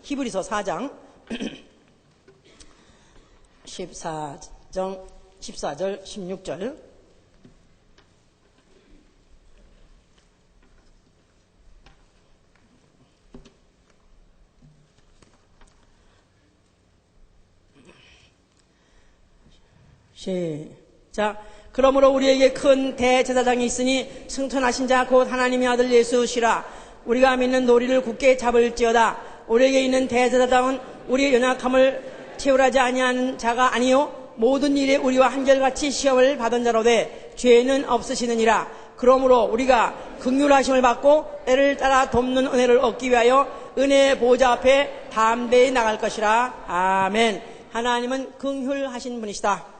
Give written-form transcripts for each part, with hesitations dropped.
히브리서 4장 14절 16절. 시작. 그러므로 우리에게 큰 대제사장이 있으니 승천하신 자 곧 하나님의 아들 예수시라. 우리가 믿는 도리를 굳게 잡을지어다. 우리에게 있는 대제사장은 우리의 연약함을 채울하지 아니하는 자가 아니요 모든 일에 우리와 한결같이 시험을 받은 자로 돼 죄는 없으시느니라. 그러므로 우리가 긍휼하심을 받고 때를 따라 돕는 은혜를 얻기 위하여 은혜의 보좌 앞에 담대히 나갈 것이라. 아멘. 하나님은 긍휼하신 분이시다.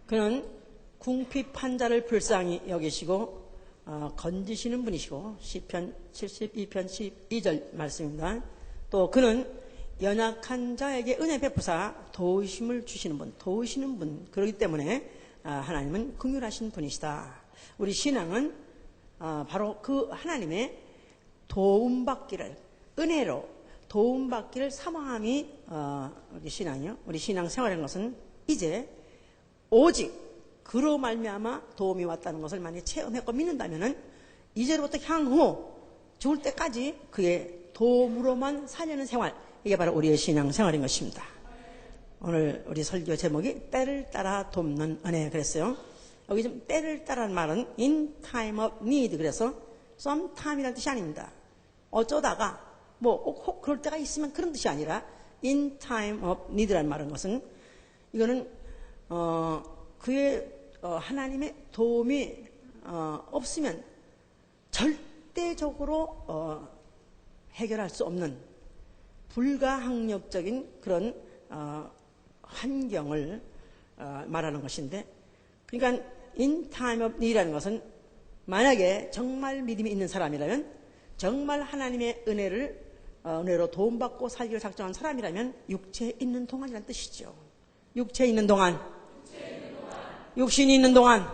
그는 궁핍한 자를 불쌍히 여기시고 건지시는 분이시고 시편 72편 12절 말씀입니다. 또 그는 연약한 자에게 은혜 베푸사 도우심을 주시는 분, 도우시는 분. 그렇기 때문에 하나님은 긍휼하신 분이시다. 우리 신앙은 바로 그 하나님의 도움받기를, 은혜로 도움받기를 사모함이 우리 신앙이요. 우리 신앙 생활하는 것은 이제 오직 그로 말미암아 도움이 왔다는 것을 만약에 체험했고 믿는다면은 이제로부터 향후 죽을 때까지 그의 도움으로만 살려는 생활, 이게 바로 우리의 신앙 생활인 것입니다. 오늘 우리 설교 제목이 때를 따라 돕는 은혜 그랬어요. 여기 좀 때를 따라는 말은 in time of need, 그래서 sometime이라는 뜻이 아닙니다. 어쩌다가 혹 그럴 때가 있으면 그런 뜻이 아니라 in time of need라는 말은 것은 이거는 그의 하나님의 도움이 없으면 절대적으로 해결할 수 없는 불가항력적인 그런 환경을 말하는 것인데, 그러니까 in time of need라는 것은 만약에 정말 믿음이 있는 사람이라면, 정말 하나님의 은혜로 도움받고 살기를 작정한 사람이라면 육체에 있는 동안이라는 뜻이죠. 육체에 있는 동안, 육신이 있는 동안.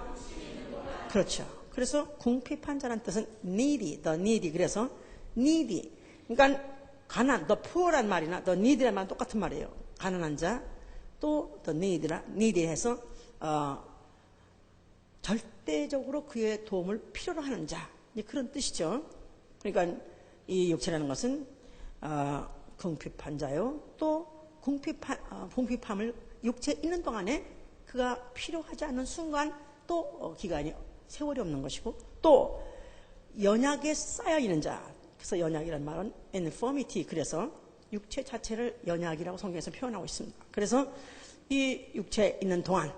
그렇죠. 그래서 궁핍한 자라는 뜻은 needy, the needy. 그래서 needy, 그러니까 가난, the poor란 말이나 the needy란 말은 똑같은 말이에요. 가난한 자, 또 the needy 해서 절대적으로 그의 도움을 필요로 하는 자, 그런 뜻이죠. 그러니까 이 육체라는 것은 궁핍한 자요. 또 궁핍함을 육체에 있는 동안에 그가 필요하지 않는 순간 또 기간이 세월이 없는 것이고, 또 연약에 쌓여 있는 자. 그래서 연약이라는 말은 infirmity, 그래서 육체 자체를 연약이라고 성경에서 표현하고 있습니다. 그래서 이 육체에 있는 동안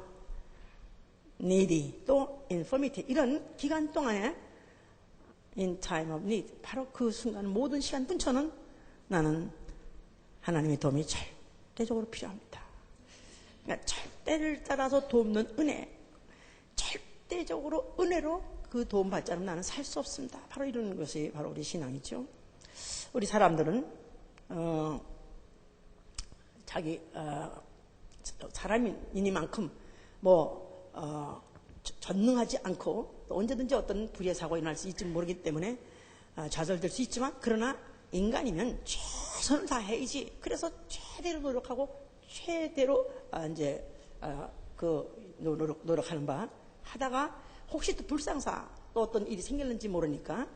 needy, 또 infirmity, 이런 기간 동안에 in time of need, 바로 그 순간 모든 시간 분초는 나는 하나님의 도움이 절대적으로 필요합니다. 그러니까 절대를 따라서 돕는 은혜, 절대적으로 은혜로 그 도움 받지 않으면 나는 살 수 없습니다. 바로 이런 것이 바로 우리 신앙이죠. 우리 사람들은 자기 사람이니만큼 전능하지 않고 또 언제든지 어떤 불의의 사고가 일어날 수 있을지 모르기 때문에 좌절될 수 있지만, 그러나 인간이면 최선을 다해야지. 그래서 최대로 노력하고 최대로 노력하는 바 하다가 혹시 또 불상사 또 어떤 일이 생겼는지 모르니까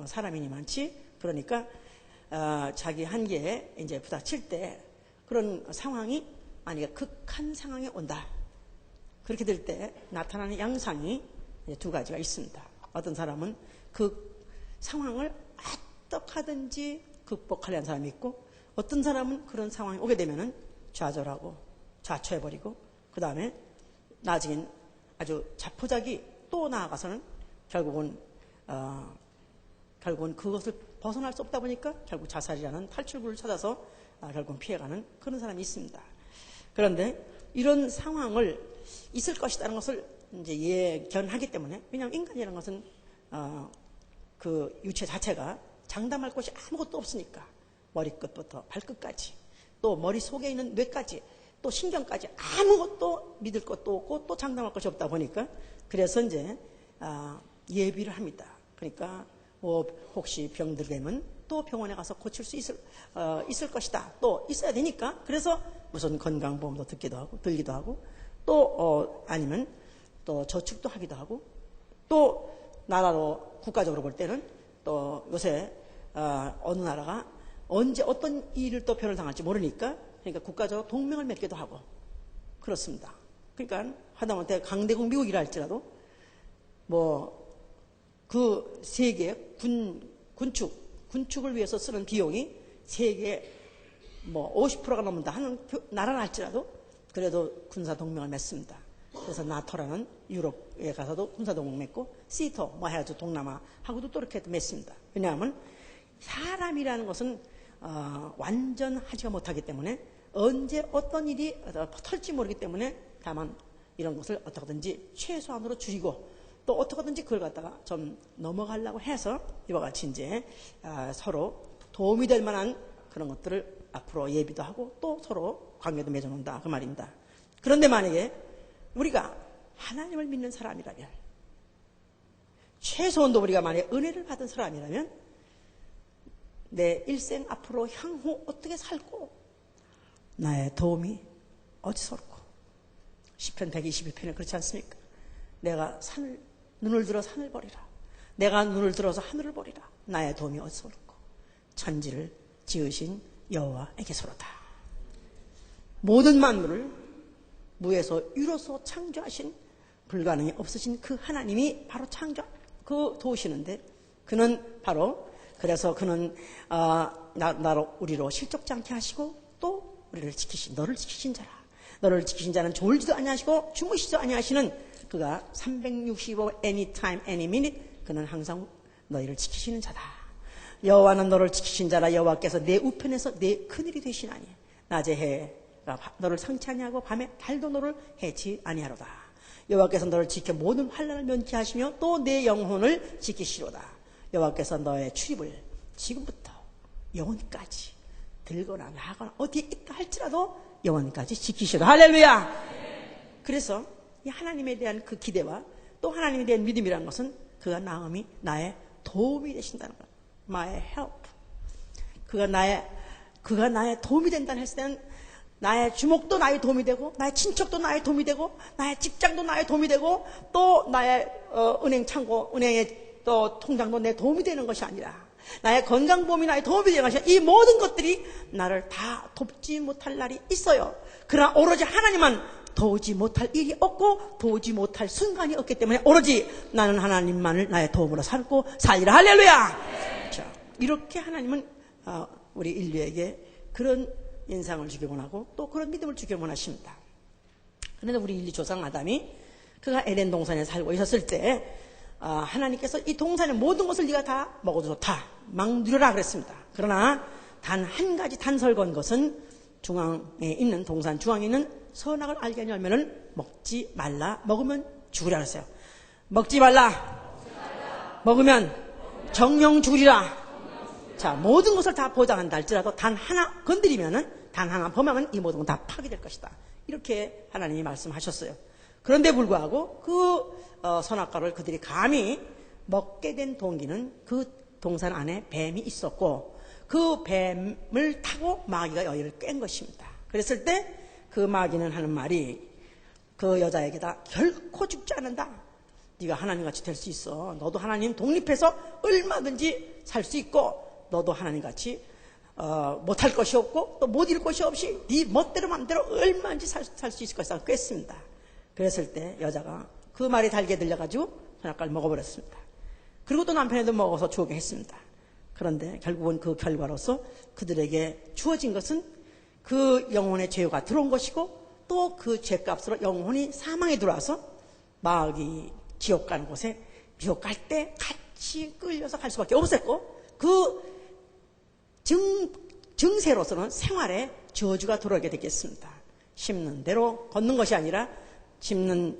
사람이니만치, 그러니까 자기 한계에 이제 부닥칠 때 그런 상황이 만약에 극한 상황이 온다. 그렇게 될 때 나타나는 양상이 두 가지가 있습니다. 어떤 사람은 그 상황을 어떻게 하든지 극복하려는 사람이 있고, 어떤 사람은 그런 상황이 오게 되면은 좌절하고 자초해버리고, 그 다음에 나중엔 아주 자포자기 또 나아가서는 결국은 그것을 벗어날 수 없다 보니까 결국 자살이라는 탈출구를 찾아서 결국은 피해가는 그런 사람이 있습니다. 그런데 이런 상황을 있을 것이라는 것을 이제 예견하기 때문에, 왜냐하면 인간이라는 것은 그 유체 자체가 장담할 것이 아무것도 없으니까, 머리끝부터 발끝까지, 또 머릿속에 있는 뇌까지, 또 신경까지 아무것도 믿을 것도 없고 또 장담할 것이 없다 보니까, 그래서 이제 예비를 합니다. 그러니까 뭐 혹시 병들면 또 병원에 가서 고칠 수 있을 것이다. 또 있어야 되니까. 그래서 무슨 건강보험도 들기도 하고 또 아니면 또 저축도 하기도 하고 또 나라로 국가적으로 볼 때는 또 요새 어느 나라가 언제 어떤 일을 또 변을 당할지 모르니까 그러니까 국가적으로 동맹을 맺기도 하고 그렇습니다. 그러니까 하다못해 강대국 미국이라 할지라도 뭐 그 세계 군축을 위해서 쓰는 비용이 세계 뭐 50%가 넘는다 하는 나라라 할지라도 그래도 군사 동맹을 맺습니다. 그래서 나토라는 유럽에 가서도 군사 동맹 맺고 시토 뭐 해가지고 동남아하고도 또 이렇게 맺습니다. 왜냐하면 사람이라는 것은 완전 하지가 못하기 때문에 언제 어떤 일이 터질지 모르기 때문에 다만 이런 것을 어떻게든지 최소한으로 줄이고 또 어떻게든지 그걸 갖다가 좀 넘어가려고 해서 이와 같이 이제 서로 도움이 될 만한 그런 것들을 앞으로 예비도 하고 또 서로 관계도 맺어놓는다 그 말입니다. 그런데 만약에 우리가 하나님을 믿는 사람이라면 최소한도 우리가 만약에 은혜를 받은 사람이라면 내 일생 앞으로 향후 어떻게 살고 나의 도움이 어디서 올고 시편 121편에 그렇지 않습니까? 내가 눈을 들어 산을 버리라. 내가 눈을 들어서 하늘을 버리라. 나의 도움이 어디서 올고 천지를 지으신 여호와에게서로다. 모든 만물을 무에서 유로서 창조하신 불가능이 없으신 그 하나님이 바로 그 도우시는데 그는 바로 그래서 그는 우리로 실족지 않게 하시고 또 우리를 너를 지키신 자라. 너를 지키신 자는 졸지도 아니하시고 주무시지도 아니하시는 그가 365 anytime any minute 그는 항상 너희를 지키시는 자다. 여호와는 너를 지키신 자라. 여호와께서 내 우편에서 내 그늘이 되시나니 낮에 해가 너를 상치 아니하고 밤에 달도 너를 해치 아니하로다. 여호와께서 너를 지켜 모든 환난을 면케하시며 또 내 영혼을 지키시로다. 여호와께서 너의 출입을 지금부터 영원까지 들거나 나가거나 어디에 있다 할지라도 영원까지 지키시라. 할렐루야. 그래서 이 하나님에 대한 그 기대와 또 하나님에 대한 믿음이라는 것은 그가 나의 도움이 되신다는 거예요. My help. 그가 나의 도움이 된다는 했을 때는 나의 주목도 나의 도움이 되고 나의 친척도 나의 도움이 되고 나의 직장도 나의 도움이 되고 또 나의 은행 창고 은행의 또 통장도 내 도움이 되는 것이 아니라 나의 건강보험이 나의 도움이 되는 것이 아니라 이 모든 것들이 나를 다 돕지 못할 날이 있어요. 그러나 오로지 하나님만 도우지 못할 일이 없고 도우지 못할 순간이 없기 때문에 오로지 나는 하나님만을 나의 도움으로 삼고 살리라. 할렐루야. 자, 이렇게 하나님은 우리 인류에게 그런 인상을 주기 원하고 또 그런 믿음을 주기 원하십니다. 그런데 우리 인류 조상 아담이 그가 에덴 동산에 살고 있었을 때 하나님께서 이 동산의 모든 것을 네가 다 먹어도 좋다. 막 누려라 그랬습니다. 그러나 단 한 가지 단설 건 것은 중앙에 있는 동산 중앙에 있는 선악을 알게 하는 열매는 먹지 말라. 먹으면 죽으라 그랬어요. 먹지 말라. 먹으면 정령 죽으리라. 자, 모든 것을 다 보장한다 할지라도 단 하나 건드리면은 단 하나 범하면 이 모든 건 다 파괴될 것이다. 이렇게 하나님이 말씀하셨어요. 그런데 불구하고 그 선악과를 그들이 감히 먹게 된 동기는 그 동산 안에 뱀이 있었고 그 뱀을 타고 마귀가 여인을 깬 것입니다. 그랬을 때 그 마귀는 하는 말이 그 여자에게다 결코 죽지 않는다. 네가 하나님같이 될 수 있어. 너도 하나님 독립해서 얼마든지 살 수 있고 너도 하나님같이 못할 것이 없고 또 못 이룰 것이 없이 네 멋대로 맘대로 얼마든지 살 수 있을 것이라고 깼습니다. 그랬을 때 여자가 그 말이 달게 들려가지고 선악과를 먹어버렸습니다. 그리고 또 남편에도 먹어서 죽게 했습니다. 그런데 결국은 그 결과로서 그들에게 주어진 것은 그 영혼의 죄가 들어온 것이고 또 그 죄값으로 영혼이 사망에 들어와서 마귀 지옥 가는 곳에 지옥 갈 때 같이 끌려서 갈 수밖에 없었고 그 증세로서는 생활에 저주가 들어오게 되겠습니다. 심는 대로 걷는 것이 아니라 심는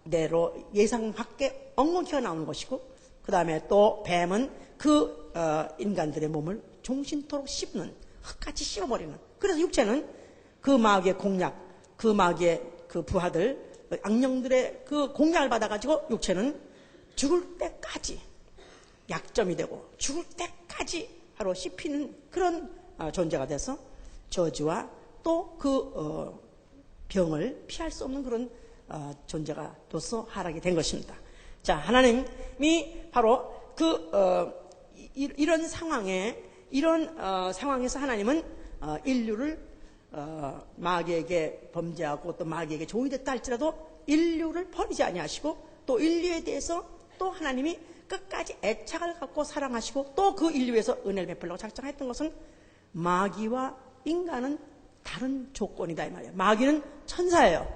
대로 예상 밖에 엉엉 튀어나오는 것이고 그 다음에 또 뱀은 그 인간들의 몸을 종신토록 씹는 흙같이 씹어버리는 그래서 육체는 그 마귀의 공략 그 마귀의 그 부하들 악령들의 그 공략을 받아가지고 육체는 죽을 때까지 약점이 되고 죽을 때까지 바로 씹히는 그런 존재가 돼서 저주와 또 그 병을 피할 수 없는 그런 존재가 돼서 하락이 된 것입니다. 자, 하나님이 바로 이런 상황에서 하나님은 인류를 마귀에게 범죄하고 또 마귀에게 종이 됐다 할지라도 인류를 버리지 아니하시고 또 인류에 대해서 또 하나님이 끝까지 애착을 갖고 사랑하시고 또 그 인류에서 은혜를 베풀려고 작정했던 것은 마귀와 인간은 다른 조건이다 이 말이에요. 마귀는 천사예요.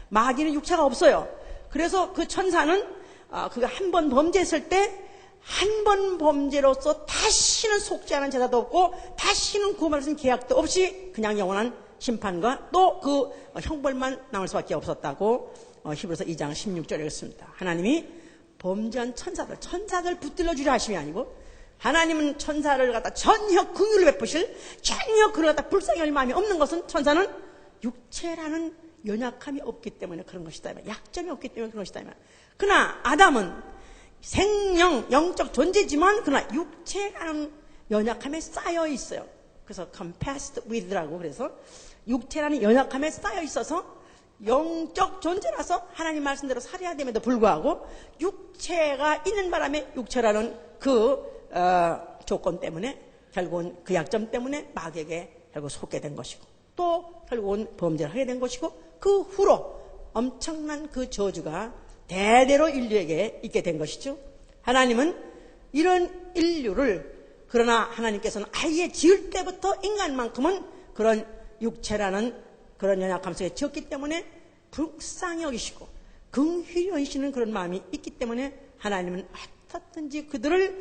마귀는 육체가 없어요. 그래서 그 천사는 그가 한 번 범죄했을 때 한 번 범죄로서 다시는 속지 않은 제사도 없고 다시는 구원할 수 있는 계약도 없이 그냥 영원한 심판과 또 그 형벌만 남을 수밖에 없었다고 히브리서 2장 16절에 있습니다. 하나님이 범죄한 천사들 붙들러 주려 하심이 아니고 하나님은 천사를 갖다 전혀 긍휼을 베푸실 전혀 그를 갖다 불쌍히 할 마음이 없는 것은 천사는 육체라는 연약함이 없기 때문에 그런 것이다. 약점이 없기 때문에 그런 것이다. 그러나 아담은 영적 존재지만 그러나 육체라는 연약함에 쌓여 있어요. 그래서 compassed with라고 그래서 육체라는 연약함에 쌓여 있어서 영적 존재라서 하나님 말씀대로 살아야 됨에도 불구하고 육체가 있는 바람에 육체라는 그 조건 때문에 결국은 그 약점 때문에 마귀에게 결국 속게 된 것이고 또 결국은 범죄를 하게 된 것이고 그 후로 엄청난 그 저주가 대대로 인류에게 있게 된 것이죠. 하나님은 이런 인류를 그러나 하나님께서는 아예 지을 때부터 인간만큼은 그런 육체라는 그런 연약함 속에 지었기 때문에 불쌍히 여기시고 긍휼히 여기시는 그런 마음이 있기 때문에 하나님은 어떻든지 그들의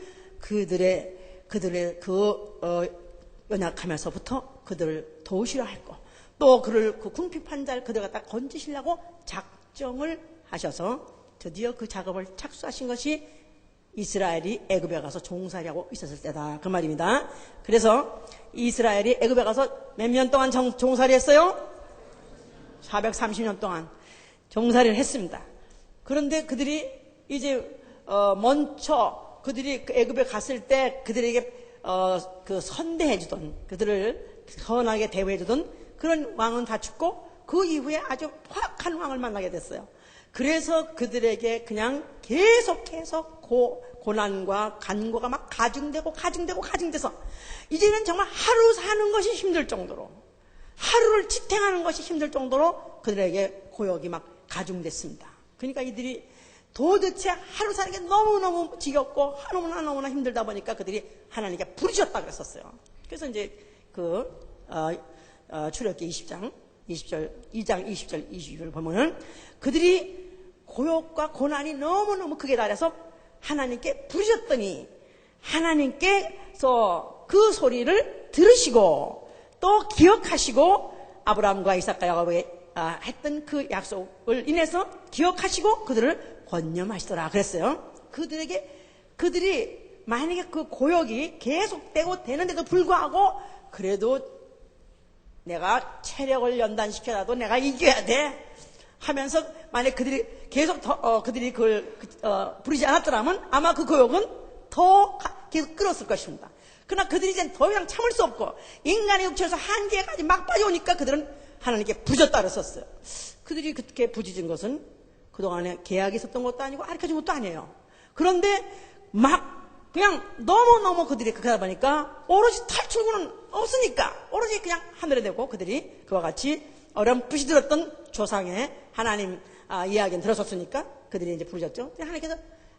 연약함에서부터 그들을 도우시려 했고 또 그를 그 궁핍한 자를 그들 갖다 건지시려고 작정을 하셔서 드디어 그 작업을 착수하신 것이 이스라엘이 애굽에 가서 종살이하고 있었을 때다 그 말입니다. 그래서 이스라엘이 애굽에 가서 몇 년 동안 종살이 했어요? 430년 동안 종살이를 했습니다. 그런데 그들이 이제 먼저 그들이 애굽에 갔을 때 그들에게 그 선대해주던 그들을 선하게 대우해주던 그런 왕은 다 죽고 그 이후에 아주 포악한 왕을 만나게 됐어요. 그래서 그들에게 그냥 계속해서 고난과 간고가 막 가중돼서 이제는 정말 하루 사는 것이 힘들 정도로 하루를 지탱하는 것이 힘들 정도로 그들에게 고역이 막 가중됐습니다. 그러니까 이들이 도대체 하루 사는 게 너무너무 지겹고 너무나 힘들다 보니까 그들이 하나님께 부르셨다 그랬었어요. 그래서 이제 출애굽기 2장 20절 22절 보면은 그들이 고역과 고난이 너무너무 크게 달해서 하나님께 부르셨더니 하나님께서 그 소리를 들으시고 또 기억하시고 아브라함과 이삭과 야곱에게 했던 그 약속을 인해서 기억하시고 그들을 권념하시더라 그랬어요. 그들이 만약에 그 고역이 계속되고 되는데도 불구하고 그래도 내가 체력을 연단시켜라도 내가 이겨야 돼 하면서 만약 그들이 계속 그들이 그걸 부르지 않았더라면 아마 그 고역은 더 계속 끌었을 것입니다. 그러나 그들이 이제 더 이상 참을 수 없고 인간의 육체에서 한계까지 막 빠져오니까 그들은 하나님께 부르셨다 그랬었어요. 그들이 그렇게 부르짖은 것은 그동안에 계약이 있었던 것도 아니고 가르쳐준 것도 아니에요. 그런데 막 그냥 너무너무 그들이 그렇게 하다 보니까 오로지 탈출구는 없으니까 오로지 그냥 하늘에 대고 그들이 그와 같이 어렴풋이 들었던 조상의 하나님 이야기는 들었었으니까 그들이 이제 부르셨죠.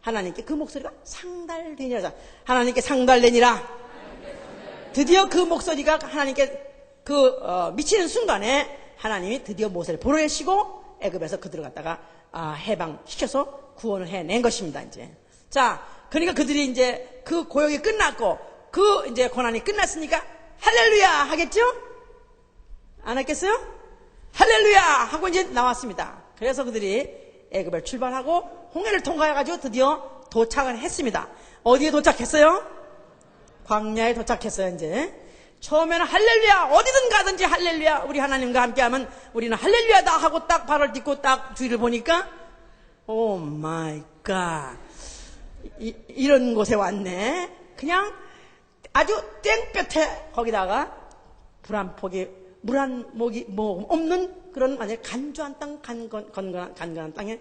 하나님께 그 목소리가 상달되니라. 하나님께 상달되니라. 드디어 그 목소리가 하나님께 미치는 순간에 하나님이 드디어 모세를 보내시고 애굽에서 그들을 갖다가 해방시켜서 구원을 해낸 것입니다. 이제 자, 그러니까 그들이 이제 그 고역이 끝났고 그 이제 고난이 끝났으니까 할렐루야 하겠죠? 안 했겠어요? 할렐루야 하고 이제 나왔습니다. 그래서 그들이 애굽을 출발하고 홍해를 통과해가지고 드디어 도착을 했습니다. 어디에 도착했어요? 광야에 도착했어요. 이제 처음에는 할렐루야 어디든 가든지 할렐루야 우리 하나님과 함께하면 우리는 할렐루야다 하고 딱 발을 딛고 딱 주위를 보니까 오 마이 갓 이런 곳에 왔네. 그냥 아주 땡볕에 거기다가 물 한 폭이, 물 한 모기 뭐 없는 그런 완전 간조한 땅, 간건한 땅에,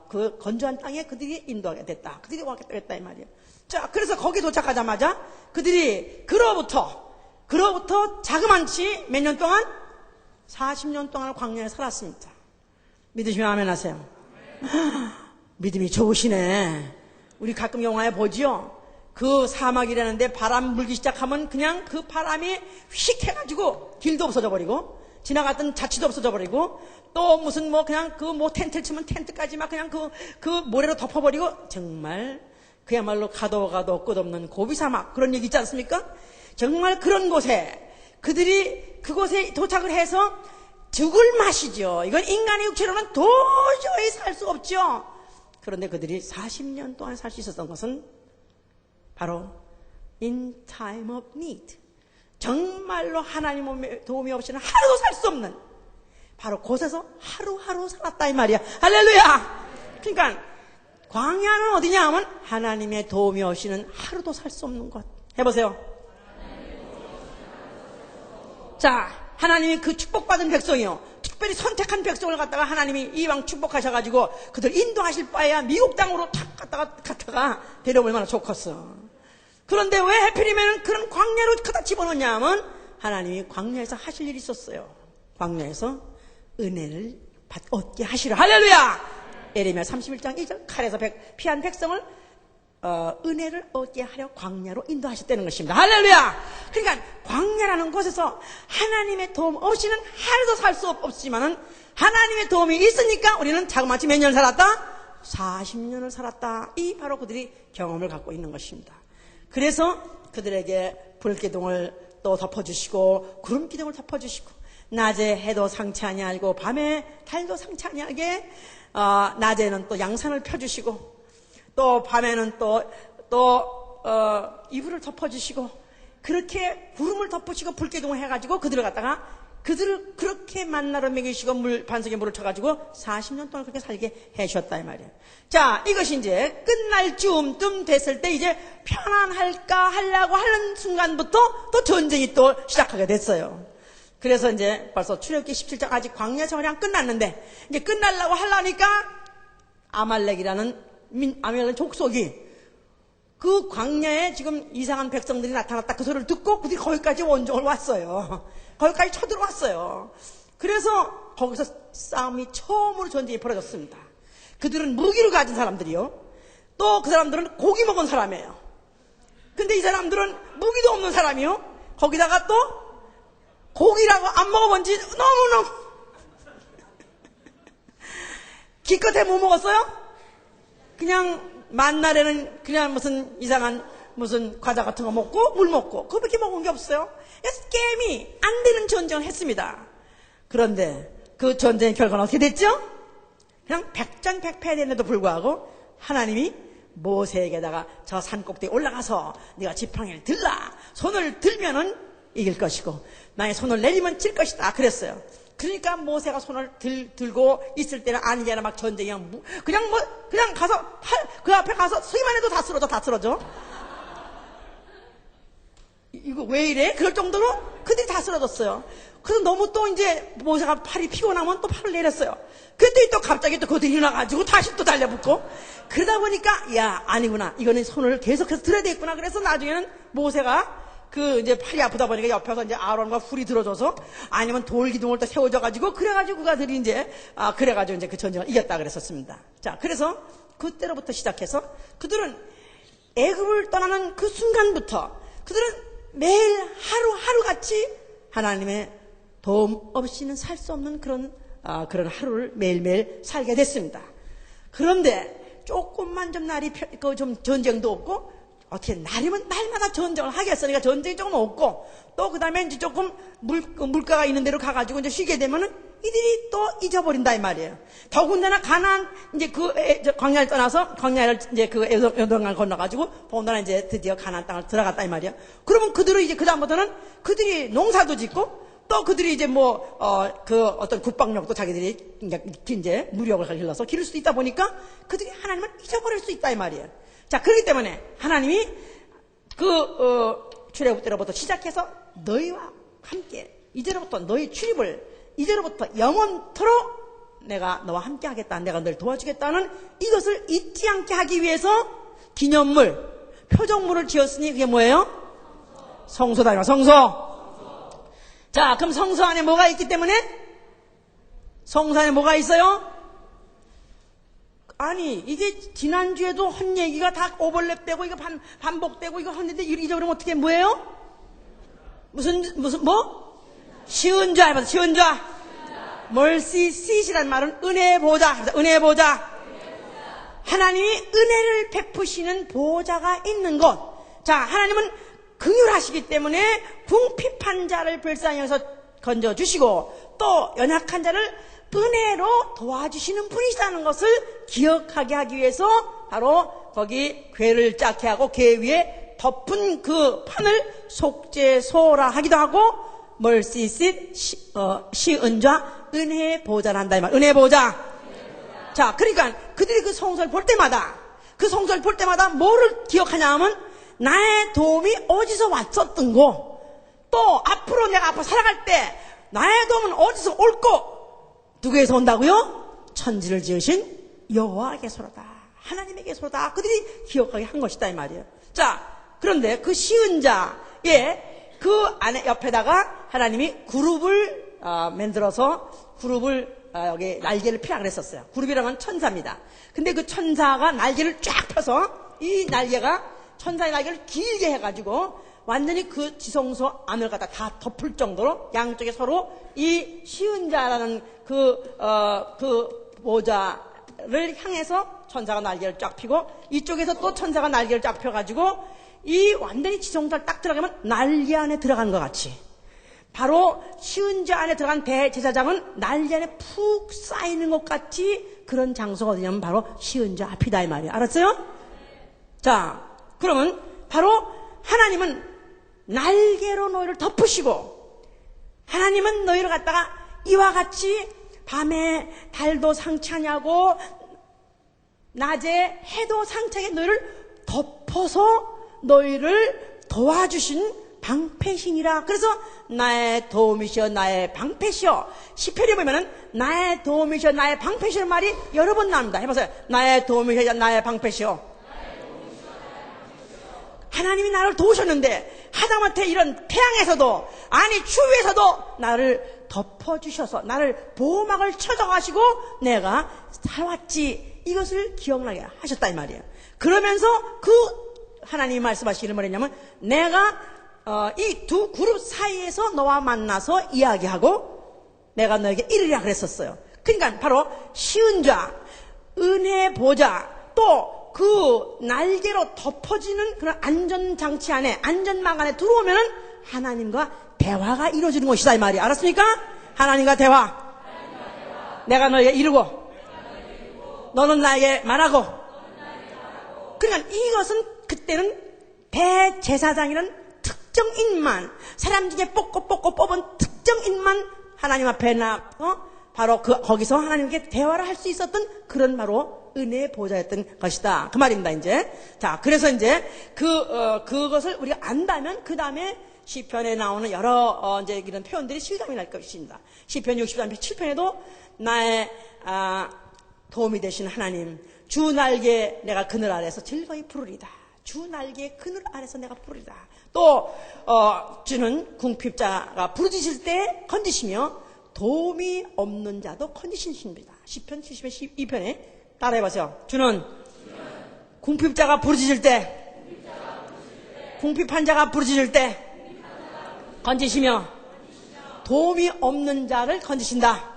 그 건조한 땅에 그들이 인도하게 됐다. 그들이 왔겠다 했다 이 말이에요. 자, 그래서 거기 도착하자마자 그들이 그로부터 자그만치 몇 년 동안? 40년 동안 광야에 살았습니다. 믿으시면 아멘 하세요. 믿음이 좋으시네. 우리 가끔 영화에 보지요. 그 사막이라는데 바람 불기 시작하면 그냥 그 바람이 휙 해가지고 길도 없어져 버리고 지나갔던 자취도 없어져 버리고 또 무슨 뭐 그냥 그 뭐 텐트를 치면 텐트까지 막 그냥 그 모래로 덮어버리고 정말 그야말로 가도 끝없는 고비 사막 그런 얘기 있지 않습니까? 정말 그런 곳에 그들이 그곳에 도착을 해서 죽을 맛이죠. 이건 인간의 육체로는 도저히 살 수 없죠. 그런데 그들이 40년 동안 살 수 있었던 것은 바로 in time of need. 정말로 하나님의 도움이 없이는 하루도 살 수 없는 바로 곳에서 하루하루 살았다 이 말이야. 할렐루야. 그러니까 광야는 어디냐 하면 하나님의 도움이 없이는 하루도 살 수 없는 곳. 해보세요. 자, 하나님이 그 축복받은 백성이요, 특별히 선택한 백성을 갖다가 하나님이 이왕 축복하셔가지고 그들 인도하실 바에야 미국 땅으로 탁 갔다가 데려오면 얼마나 좋겠어. 그런데 왜 하필이면 그런 광야로 그다 집어넣냐 하면 하나님이 광야에서 하실 일이 있었어요. 광야에서 은혜를 얻게 하시라. 할렐루야. 예레미야 31장 2절 칼에서 피한 백성을 은혜를 얻게 하려 광야로 인도하셨다는 것입니다. 할렐루야. 그러니까 광야라는 곳에서 하나님의 도움 없이는 하루도 살 수 없지만은 하나님의 도움이 있으니까 우리는 자그마치 몇 년 살았다? 40년을 살았다. 이 바로 그들이 경험을 갖고 있는 것입니다. 그래서 그들에게 불기둥을 또 덮어주시고 구름 기둥을 덮어주시고 낮에 해도 상치 아니하고 밤에 달도 상치 아니하게 낮에는 또 양산을 펴주시고 또 밤에는 또 이불을 덮어주시고 그렇게 구름을 덮으시고 불기둥을 해가지고 그들을 그렇게 만나러 먹이시고 반석에 물을 쳐가지고 40년 동안 그렇게 살게 해주셨다 이 말이에요. 자, 이것이 이제 끝날 즈음쯤 됐을 때 이제 편안할까 하려고 하는 순간부터 또 전쟁이 또 시작하게 됐어요. 그래서 이제 벌써 출애굽기 17장 아직 광야 생활이 안 끝났는데 이제 끝나려고 하려니까 아말렉이라는 족속이 그 광야에 지금 이상한 백성들이 나타났다 그 소리를 듣고 그들이 거기까지 원정을 왔어요. 거기까지 쳐들어왔어요. 그래서 거기서 싸움이 처음으로 전쟁이 벌어졌습니다. 그들은 무기를 가진 사람들이요. 또 그 사람들은 고기 먹은 사람이에요. 근데 이 사람들은 무기도 없는 사람이요. 거기다가 또 고기라고 안 먹어본 지 너무너무 기껏해 뭐 먹었어요? 그냥 만날에는 그냥 무슨 이상한 무슨 과자 같은 거 먹고 물 먹고 그밖에 먹은 게 없어요. 게임이 안 되는 전쟁을 했습니다. 그런데 그 전쟁의 결과는 어떻게 됐죠? 그냥 백전백패됨에도 불구하고 하나님이 모세에게다가 저 산 꼭대기에 올라가서 네가 지팡이를 들라. 손을 들면은 이길 것이고 나의 손을 내리면 질 것이다. 그랬어요. 그러니까 모세가 손을 들고 있을 때는 아니잖아. 막 전쟁이 그냥 가서 그 앞에 가서 서기만 해도 다 쓰러져. 이거 왜 이래? 그럴 정도로 그들이 다 쓰러졌어요. 그래서 너무 또 이제 모세가 팔이 피곤하면 또 팔을 내렸어요. 그랬더니 또 갑자기 또 그들이 일어나가지고 다시 또 달려붙고 그러다 보니까 야 아니구나. 이거는 손을 계속해서 들어야 되겠구나. 그래서 나중에는 모세가 그 이제 팔이 아프다 보니까 옆에서 이제 아론과 훌이 들어줘서 아니면 돌기둥을 또 세워줘가지고 그래가지고 그들이 이제 그래가지고 이제 그 전쟁을 이겼다 그랬었습니다. 자, 그래서 그때로부터 시작해서 그들은 애굽을 떠나는 그 순간부터 그들은 매일 하루같이 하나님의 도움 없이는 살 수 없는 그런 하루를 매일매일 살게 됐습니다. 그런데 조금만 좀 날이 좀 전쟁도 없고 어떻게 날이면 날마다 전쟁을 하겠으니까 전쟁이 조금 없고 또 그 다음에 이제 조금 물가가 있는 데로 가가지고 이제 쉬게 되면은 이들이 또 잊어버린다 이 말이에요. 더군다나 가나안 이제 광야를 떠나서 광야를 이제 그 요단강을 건너가지고 더군다나 이제 드디어 가나안 땅을 들어갔다 이 말이에요. 그러면 그들은 이제 그 다음부터는 그들이 농사도 짓고 또 그들이 이제 어떤 국방력도 자기들이 이제 무력을 길러서 기를 수 있다 보니까 그들이 하나님을 잊어버릴 수 있다 이 말이에요. 자, 그렇기 때문에 하나님이 출애굽 때로부터 시작해서 너희와 함께 이제로부터 너희 출입을 이제로부터 영원토록 내가 너와 함께 하겠다, 내가 너를 도와주겠다는 이것을 잊지 않게 하기 위해서 기념물, 표적물을 지었으니 그게 뭐예요? 성소다, 성소. 자, 그럼 성소 안에 뭐가 있기 때문에? 성소 안에 뭐가 있어요? 아니, 이게 지난주에도 한 얘기가 다 오버랩되고 이거 반복되고 이거 했는데 잊어버리면 어떻게 뭐예요? 뭐? 쉬운 자 해봐서 쉬운 자. mercy seat이란 말은 은혜 보좌. 은혜 보좌. 하나님이 은혜를 베푸시는 보좌가 있는 곳. 자, 하나님은 긍휼하시기 때문에 궁핍한 자를 불쌍히 여기서 건져주시고 또 연약한 자를 은혜로 도와주시는 분이시다는 것을 기억하게 하기 위해서 바로 거기 궤를 짝게 하고 궤 위에 덮은 그 판을 속죄소라 하기도 하고 mercy seat, 시은좌, 은혜의 보좌를 한다 이 말. 은혜의 보좌. 자, 그러니까 그들이 그 성소를 볼 때마다 뭐를 기억하냐 하면 나의 도움이 어디서 왔었던 거, 또 앞으로 내가 앞으로 살아갈 때 나의 도움은 어디서 올고, 누구에서 온다고요? 천지를 지으신 여호와께서로다, 하나님에게서로다. 그들이 기억하게 한 것이다 이 말이에요. 자, 그런데 그 시은자의 그 안에 옆에다가 하나님이 그룹을 만들어서 그룹을 여기 날개를 피라 그랬었어요. 그룹이라는 건 천사입니다. 근데 그 천사가 날개를 쫙 펴서 이 날개가 천사의 날개를 길게 해가지고 완전히 그 지성소 안을 갖다 다 덮을 정도로 양쪽에 서로 이 시은자라는 그 보좌를 향해서 천사가 날개를 쫙 펴고 이쪽에서 또 천사가 날개를 쫙 펴가지고 이 완전히 지성소를 딱 들어가면 날개 안에 들어간 것 같이 바로 시은자 안에 들어간 대제사장은 날개 안에 푹 쌓이는 것 같이 그런 장소가 어디냐면 바로 시은자 앞이다 이 말이에요. 알았어요? 자, 그러면 바로 하나님은 날개로 너희를 덮으시고 하나님은 너희를 갖다가 이와 같이 밤에 달도 상차냐고 낮에 해도 상차게 너희를 덮어서 너희를 도와주신 방패신이라. 그래서 나의 도움이시여 나의 방패시여. 시편에 보면은 나의 도움이시여 나의 방패시여 말이 여러 번 나옵니다. 해보세요. 나의 도움이시여 나의 방패시여. 하나님이 나를 도우셨는데 하다못해 이런 태양에서도 아니 추위에서도 나를 덮어주셔서 나를 보호막을 쳐줘가시고 내가 살았지, 이것을 기억나게 하셨다 이 말이에요. 그러면서 그 하나님이 말씀하시기를 뭐랬냐면 내가 이 두 그룹 사이에서 너와 만나서 이야기하고 내가 너에게 이르리라 그랬었어요. 그러니까 바로 시은좌, 은혜 보좌, 또 그 날개로 덮어지는 그런 안전장치 안에, 안전망 안에 들어오면은 하나님과 대화가 이루어지는 것이다 이 말이야. 알았습니까? 하나님과 대화. 내가 너에게 이르고 너는 나에게 말하고. 그러니까 이것은 그때는 대제사장이라는 특정인만, 사람 중에 뽑고 뽑은 특정인만 하나님 앞에 바로 거기서 하나님께 대화를 할 수 있었던 그런 바로 은혜의 보좌였던 것이다. 그 말입니다, 이제. 자, 그래서 이제 그것을 우리가 안다면 그 다음에 시편에 나오는 여러 이제 이런 표현들이 실감이 날 것입니다. 시편 63편 7편에도 나의 도움이 되신 하나님, 주 날개 내가 그늘 아래서 즐거이 부르리다. 주 날개 그늘 아래서 내가 부르리다. 또 주는 궁핍자가 부르짖을 때 건지시며 도움이 없는 자도 건지시십니다. 시편 72편에 따라해보세요. 주는 궁핍자가 부르짖을 때, 궁핍한 자가 부르짖을 때 건지시며 도움이 없는 자를 건지신다.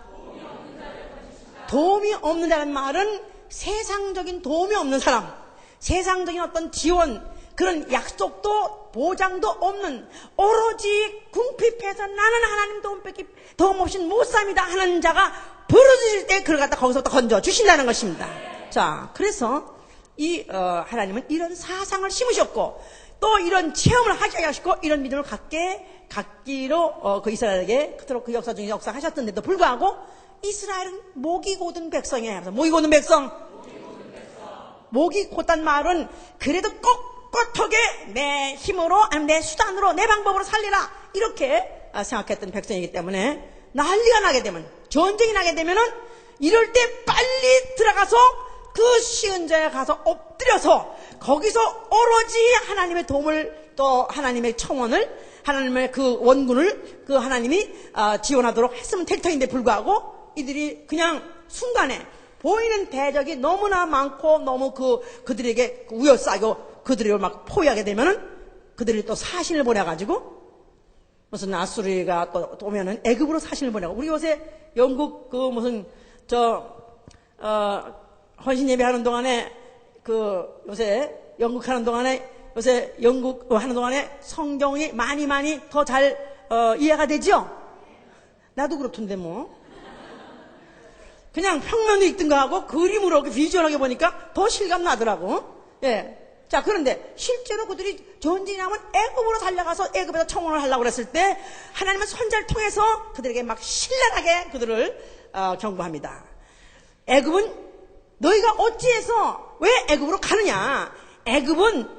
도움이 없는 자라는 말은 세상적인 도움이 없는 사람, 세상적인 어떤 지원, 그런 약속도 보장도 없는, 오로지 궁핍해서 나는 하나님 도움 없이 못 삽니다 하는 자가 부르짖을 때 그걸 갖다 거기서 또 건져 주신다는 것입니다. 자, 그래서 이 하나님은 이런 사상을 심으셨고 또 이런 체험을 하게 하시고 이런 믿음을 갖기로 그 이스라엘에게 그토록 그 역사 중에 역사하셨던데도 불구하고 이스라엘은 목이 고든 백성이에요. 목이 고든 백성. 목이 곧단 말은 그래도 꼿꼿하게 내 힘으로 아니면 내 수단으로 내 방법으로 살리라 이렇게 생각했던 백성이기 때문에 난리가 나게 되면 전쟁이 나게 되면은 이럴 때 빨리 들어가서 그 시은자에 가서 엎드려서 거기서 오로지 하나님의 도움을 또 하나님의 청원을 하나님의 그 원군을 그 하나님이 지원하도록 했으면 될 터인데 불구하고 이들이 그냥 순간에 보이는 대적이 너무나 많고 너무 그들에게 우여싸고 그들을 막 포위하게 되면은 그들이 또 사신을 보내가지고 무슨 아수르가 또 오면은 애굽으로 사신을 보내고 우리 요새 영국 그 무슨 헌신 예배하는 동안에 요새 영국 하는 동안에 요새 영국 하는 동안에 성경이 많이 더 잘 이해가 되죠? 나도 그렇던데 뭐. 그냥 평면도 읽든가 하고 그림으로 비주얼하게 보니까 더 실감 나더라고. 예. 자, 그런데 실제로 그들이 전쟁이 나면 애굽으로 달려가서 애굽에서 청원을 하려고 그랬을 때 하나님은 선자를 통해서 그들에게 막 신랄하게 그들을 경고합니다. 애굽은 너희가 어찌해서 왜 애굽으로 가느냐? 애굽은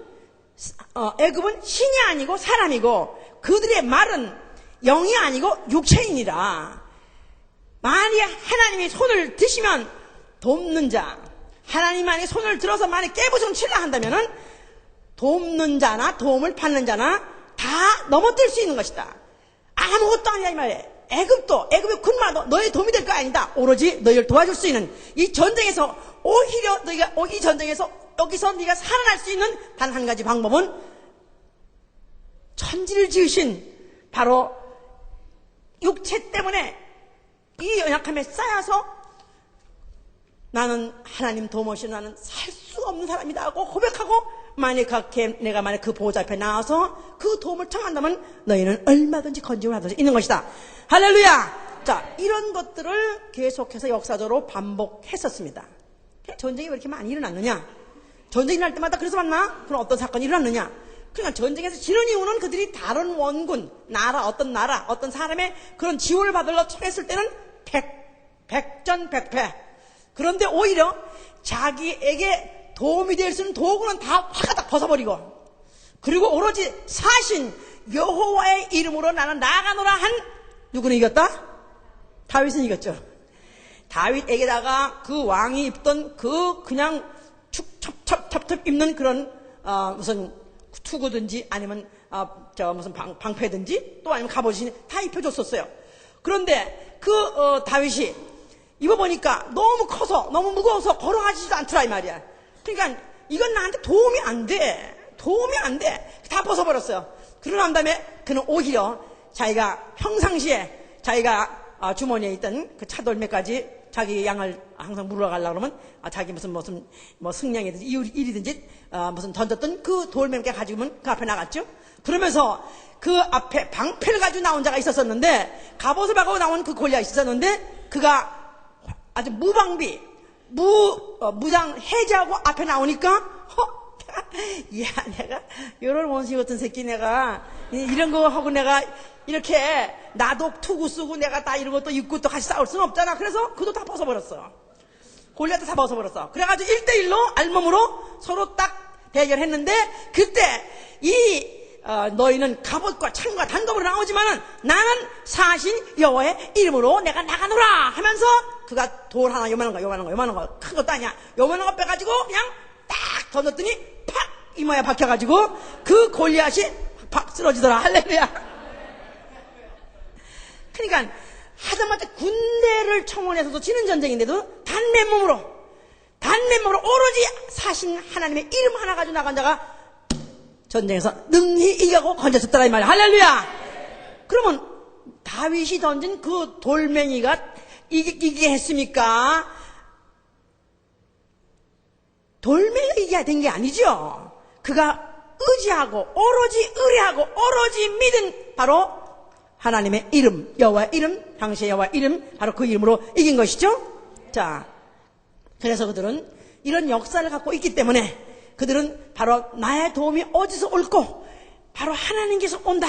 신이 아니고 사람이고 그들의 말은 영이 아니고 육체이니라. 만약 하나님이 손을 드시면 돕는 자, 하나님만이 손을 들어서 만약 깨부수면 칠라 한다면은 돕는 자나 도움을 받는 자나 다 넘어뜨릴 수 있는 것이다. 아무것도 아니라 이 말이에요. 애굽의 군마도 너의 도움이 될 거 아니다. 오로지 너희를 도와줄 수 있는 이 전쟁에서 오히려 너희가 이 전쟁에서 여기서 네가 살아날 수 있는 단 한 가지 방법은 천지를 지으신 바로 육체 때문에 이 연약함에 쌓여서 나는 하나님 도움 없이 나는 살 수가 없는 사람이다 하고 고백하고 내가 만약 그 보호자 앞에 나와서 그 도움을 청한다면 너희는 얼마든지 건짐을 받을 수 있는 것이다. 할렐루야! 자, 이런 것들을 계속해서 역사적으로 반복했었습니다. 전쟁이 왜 이렇게 많이 일어났느냐? 전쟁이 날 때마다 그래서 만나? 그럼 어떤 사건이 일어났느냐? 그러니까 전쟁에서 지는 이유는 그들이 다른 원군, 어떤 사람의 그런 지원을 받으려 청했을 때는 백전백패. 그런데 오히려 자기에게 도움이 될 수 있는 도구는 다 화가닥 벗어버리고 그리고 오로지 사신 여호와의 이름으로 나는 나아가노라 한 누구는 이겼다? 다윗은 이겼죠. 다윗에게다가 그 왕이 입던 그냥 첩첩 입는 그런 무슨 투구든지 아니면 무슨 방패든지 또 아니면 갑옷이 다 입혀줬었어요. 그런데 다윗이 입어보니까 너무 커서 너무 무거워서 걸어가지도 않더라 이 말이야. 그러니까 이건 나한테 도움이 안 돼. 다 벗어버렸어요. 그러고 난 다음에 그는 오히려 자기가 평상시에 자기가 주머니에 있던 그 차돌매까지 자기 양을 항상 물으러 가려고 그러면 자기 무슨 승냥이든지 일이든지 무슨 던졌던 그 돌멩이를 가지고 그 앞에 나갔죠. 그러면서 그 앞에 방패를 가지고 나온 자가 있었었는데 갑옷을 하고 나온 그 골리앗이 있었는데 그가 아주 무방비 무장 해제하고 앞에 나오니까 내가 이런 원숭이 같은 새끼 내가 이런 거 하고 내가 이렇게 나도 투구 쓰고 내가 다 이런 것도 입고 또 같이 싸울 수는 없잖아. 그래서 그도 다 벗어버렸어. 골리앗도 다 벗어버렸어. 그래가지고 1대1로 알몸으로 서로 딱 대결했는데 그때 너희는 갑옷과 창과 단검으로 나오지만은 나는 사신 여호와의 이름으로 내가 나가노라 하면서 그가 돌 하나 요만한 거 큰 것도 아니야. 요만한 거 빼가지고 그냥 딱 던졌더니 팍 이마에 박혀가지고 그 골리앗이 팍 쓰러지더라. 할렐루야. 그러니까 하다못해 군대를 청원해서도 지는 전쟁인데도 단맨몸으로 오로지 사신 하나님의 이름 하나 가지고 나간 자가 전쟁에서 능히 이기고 건졌었더라 이 말이야. 할렐루야. 그러면 다윗이 던진 그 돌멩이가 이기게 했습니까? 돌멩이가 이겨야 된 게 아니죠. 그가 의지하고 오로지 의뢰하고 오로지 믿은 바로 하나님의 이름, 여호와의 이름, 당시의 여호와의 이름, 바로 그 이름으로 이긴 것이죠. 자, 그래서 그들은 이런 역사를 갖고 있기 때문에 그들은 바로 나의 도움이 어디서 올고 바로 하나님께서 온다.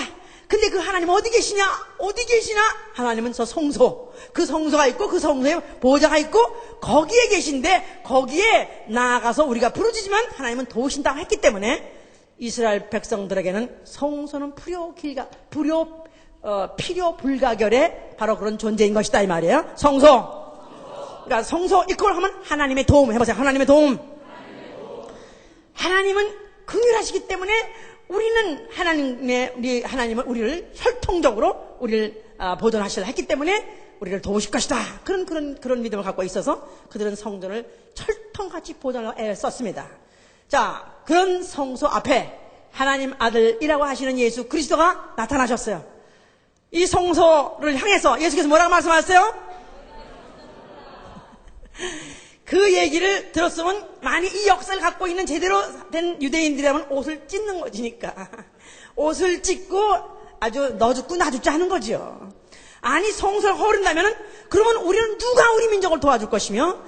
근데 그 하나님 어디 계시냐? 어디 계시나? 하나님은 저 성소, 그 성소가 있고 그 성소에 보좌가 있고 거기에 계신데 거기에 나아가서 우리가 부르짖으면 하나님은 도우신다고 했기 때문에 이스라엘 백성들에게는 성소는 필요 불가결의 바로 그런 존재인 것이다 이 말이에요. 성소. 그러니까 성소 이걸 하면 하나님의 도움 해보세요. 하나님의 도움. 하나님은 긍휼하시기 때문에 우리는 하나님은 우리를 혈통적으로 우리를 보존하시려 했기 때문에 우리를 도우실 것이다. 그런 믿음을 갖고 있어서 그들은 성전을 철통같이 보존하려고 애를 썼습니다. 자, 그런 성소 앞에 하나님 아들이라고 하시는 예수 그리스도가 나타나셨어요. 이 성소를 향해서 예수께서 뭐라고 말씀하셨어요? 그 얘기를 들었으면 많이 이 역사를 갖고 있는 제대로 된 유대인들이라면 옷을 찢는 것이니까 옷을 찢고 아주 너 죽고 나 죽자 하는 거죠. 아니 성소를 허린다면은 그러면 우리는 누가 우리 민족을 도와줄 것이며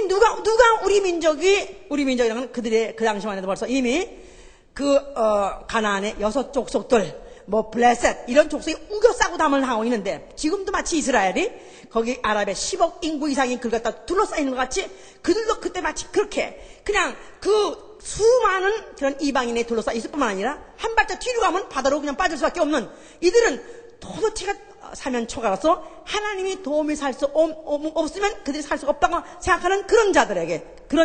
누가 우리 민족이라는 그들의 그 당시만 해도 벌써 이미 가나안의 6 족속들 블레셋 이런 족속이 우겨싸고 담을 하고 있는데 지금도 마치 이스라엘이 거기 아랍의 10억 인구 이상이 그걸 갖다 둘러싸이는 것 같이 그들도 그때 마치 그렇게 그냥 그 수많은 그런 이방인에 둘러싸여 있을 뿐만 아니라 한 발짝 뒤로 가면 바다로 그냥 빠질 수밖에 없는 이들은 도대체가 사면초가라서 하나님이 도움이 살 수 없으면 그들이 살 수가 없다고 생각하는 그런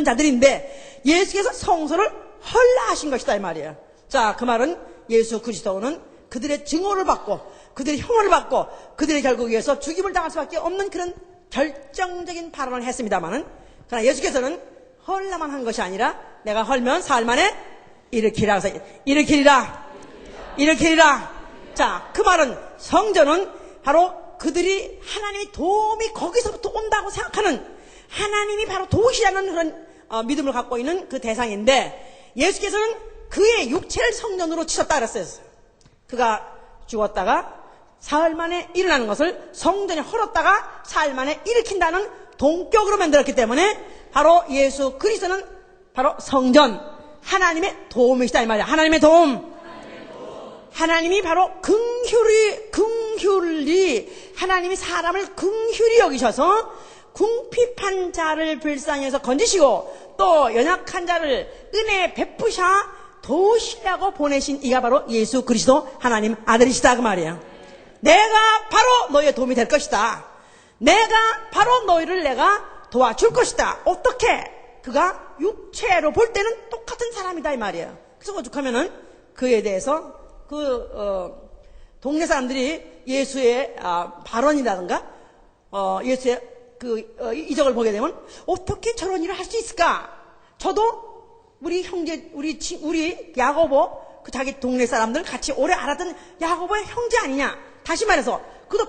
자들인데 예수께서 성소를 헐라 하신 것이다 이 말이에요. 자, 그 말은 예수 그리스도는 그들의 증오를 받고 그들의 혐오를 받고 그들의 결국 위해서 죽임을 당할 수밖에 없는 그런 결정적인 발언을 했습니다만은 그러나 예수께서는 헐라만 한 것이 아니라 내가 헐면 사흘 만에 일으키리라. 자, 그 말은 성전은 바로 그들이 하나님의 도움이 거기서부터 온다고 생각하는 하나님이 바로 도우시라는 그런 믿음을 갖고 있는 그 대상인데 예수께서는 그의 육체를 성전으로 치셨다 그랬어요. 그가 죽었다가 사흘 만에 일어나는 것을 성전에 헐었다가 사흘 만에 일으킨다는 동격으로 만들었기 때문에 바로 예수 그리스도는 바로 성전 하나님의 도움이시다 이 말이야. 하나님의 도움. 하나님이 바로 긍휼히 하나님이 사람을 긍휼히 여기셔서 궁핍한 자를 불쌍해서 건지시고 또 연약한 자를 은혜 베푸셔 도우시려고 보내신 이가 바로 예수 그리스도 하나님 아들이시다 그 말이에요. 내가 바로 너희의 도움이 될 것이다. 내가 바로 너희를 내가 도와줄 것이다. 어떻게? 그가 육체로 볼 때는 똑같은 사람이다 이 말이에요. 그래서 오죽하면은 그에 대해서 동네 사람들이 예수의 발언이라든가 예수의 이적을 보게 되면 어떻게 저런 일을 할 수 있을까? 저도 우리 형제, 우리 야고보, 자기 동네 사람들 같이 오래 알았던 야고보의 형제 아니냐? 다시 말해서, 그도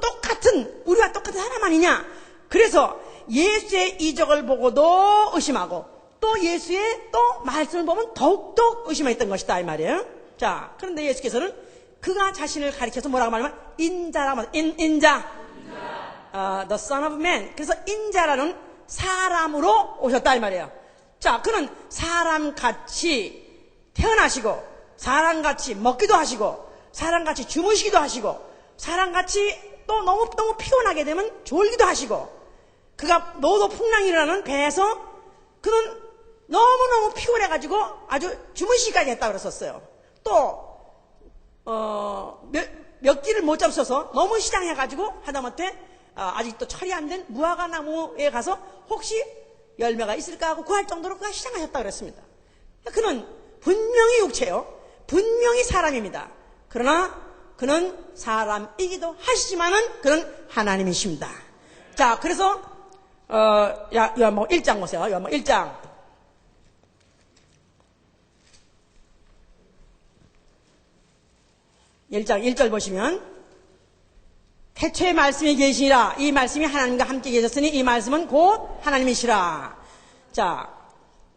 우리와 똑같은 사람 아니냐? 그래서 예수의 이적을 보고도 의심하고, 또 예수의 또 말씀을 보면 더욱더 의심했던 것이다, 이 말이에요. 자, 그런데 예수께서는 그가 자신을 가리켜서 뭐라고 말하면, 인자라고 말해요. 인자. The Son of Man. 그래서 인자라는 사람으로 오셨다, 이 말이에요. 자, 그는 사람같이 태어나시고 사람같이 먹기도 하시고 사람같이 주무시기도 하시고 사람같이 또 너무 피곤하게 되면 졸기도 하시고 그가 노도 풍랑이 일어나는 배에서 그는 너무너무 피곤해가지고 아주 주무시기까지 했다고 그랬었어요. 또 몇 끼를 못 잡숴서 너무 시장해가지고 하다못해 아직도 처리 안 된 무화과 나무에 가서 혹시 열매가 있을까 하고 구할 정도로 그가 시장하셨다고 그랬습니다. 그는 분명히 육체요. 분명히 사람입니다. 그러나 그는 사람이기도 하시지만은 그는 하나님이십니다. 자, 그래서 요한복음 1장 보세요. 요한복음 1장. 1장 1절 보시면 태초에 말씀이 계시니라. 이 말씀이 하나님과 함께 계셨으니 이 말씀은 곧 하나님이시라. 자,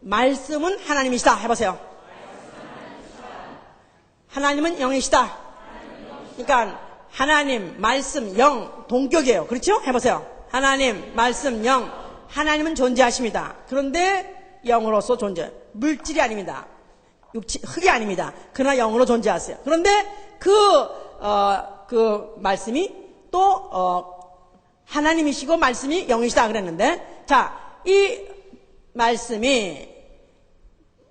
말씀은 하나님이시다 해보세요. 하나님은 영이시다. 그러니까 하나님, 말씀, 영 동격이에요. 그렇죠? 해보세요. 하나님, 말씀, 영. 하나님은 존재하십니다. 그런데 영으로서 존재. 물질이 아닙니다. 흙이 아닙니다. 그러나 영으로 존재하세요. 그런데 그 그 말씀이 또 하나님이시고 말씀이 영이시다 그랬는데, 자, 이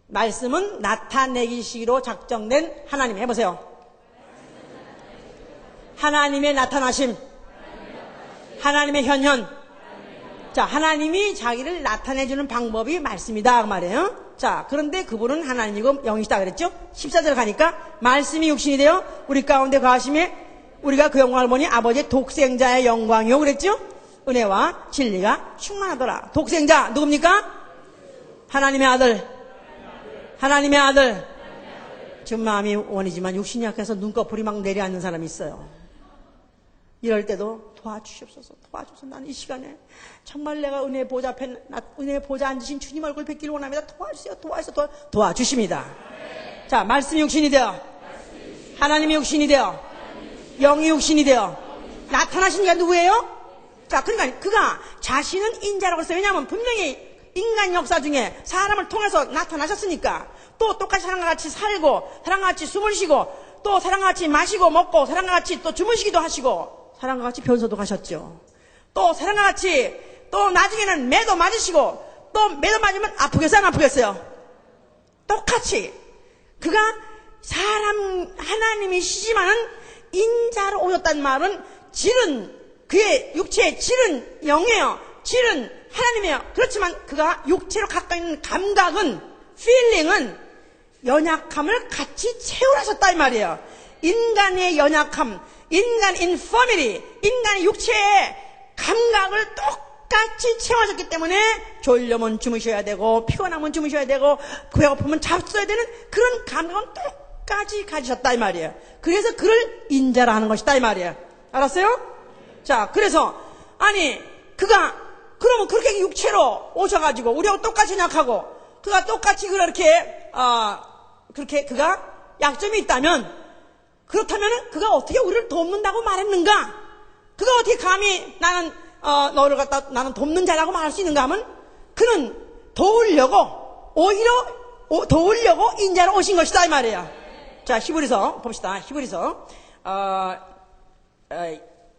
말씀은 나타내기시기로 작정된 하나님. 해보세요. 하나님의 나타나심, 하나님의 현현. 자, 하나님이 자기를 나타내주는 방법이 말씀이다 그 말이에요. 자, 그런데 그분은 하나님이고 영이시다 그랬죠. 14절 가니까 말씀이 육신이 되어 우리 가운데 거하심에 우리가 그 영광을 보니 아버지의 독생자의 영광이요 그랬죠. 은혜와 진리가 충만하더라. 독생자 누굽니까? 하나님의 아들. 하나님의 아들. 지금 마음이 원이지만 육신이 약해서 눈꺼풀이 막 내려앉는 사람이 있어요. 이럴 때도 도와주시옵소서. 도와줘서 나는 이 시간에 정말 내가 은혜 보좌 앞에, 은혜 보좌 앉으신 주님 얼굴 뵙기를 원합니다. 도와주세요. 도와주십니다. 자, 말씀이 육신이 되어, 하나님이 육신이 되어, 영이 육신이 되어 나타나신 게 누구예요? 자, 그러니까 그가 자신은 인자라고 했어요. 왜냐하면 분명히 인간 역사 중에 사람을 통해서 나타나셨으니까. 또 똑같이 사람과 같이 살고, 사람과 같이 숨을 쉬고, 또 사람과 같이 마시고 먹고, 사람과 같이 또 주무시기도 하시고, 사람과 같이 변소도 가셨죠. 또 사람과 같이 또 나중에는 매도 맞으시고, 또 매도 맞으면 아프겠어요 안 아프겠어요? 똑같이 그가 사람 하나님이시지만은 인자로 오셨다는 말은 질은 그의 육체의 질은 영이에요. 질은 하나님이에요. 그렇지만 그가 육체로 가까이 있는 감각은, feeling은 연약함을 같이 채우라셨다 이 말이에요. 인간의 연약함, 인간 infirmity, 인간의 육체의 감각을 똑같이 채워졌기 때문에 졸려면 주무셔야 되고 피곤하면 주무셔야 되고 배고프면 잡숴야 되는 그런 감각은 똑같이 가지셨다 이 말이에요. 그래서 그를 인자라 하는 것이다 이 말이에요. 알았어요? 자, 그래서 아니 그가 그러면 그렇게 육체로 오셔가지고 우리하고 똑같이 연약하고 그가 똑같이 그렇게 그가 약점이 있다면, 그렇다면 그가 어떻게 우리를 돕는다고 말했는가? 그가 어떻게 감히 나는 너를 갖다 나는 돕는 자라고 말할 수 있는가 하면, 그는 도우려고 인자로 오신 것이다 이 말이에요. 자, 히브리서 봅시다. 히브리서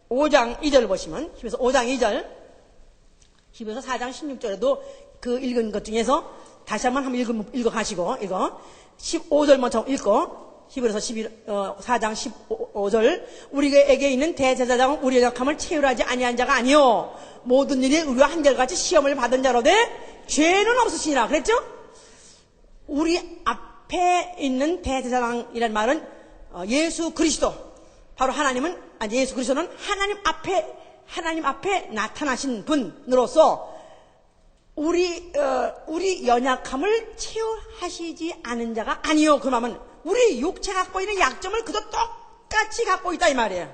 5장 2절 보시면, 히브리서 5장 2절, 히브리서 4장 16절에도 그 읽은 것 중에서 다시 한번 읽어 가시고, 이거 15절 먼저 읽고, 히브리서 4장 15절, 우리에게 있는 대제사장은 우리의 연약함을 채우라지 아니한 자가 아니요 모든 일에 우리와 한결같이 시험을 받은 자로되 죄는 없으시니라 그랬죠? 우리 앞에 있는 대제사장이란 말은 예수 그리스도, 바로 하나님은, 아니 예수 그리스도는 하나님 앞에 나타나신 분으로서 우리 연약함을 채워하시지 않은 자가 아니요. 그 말은 우리 육체 갖고 있는 약점을 그도 똑같이 갖고 있다 이 말이에요.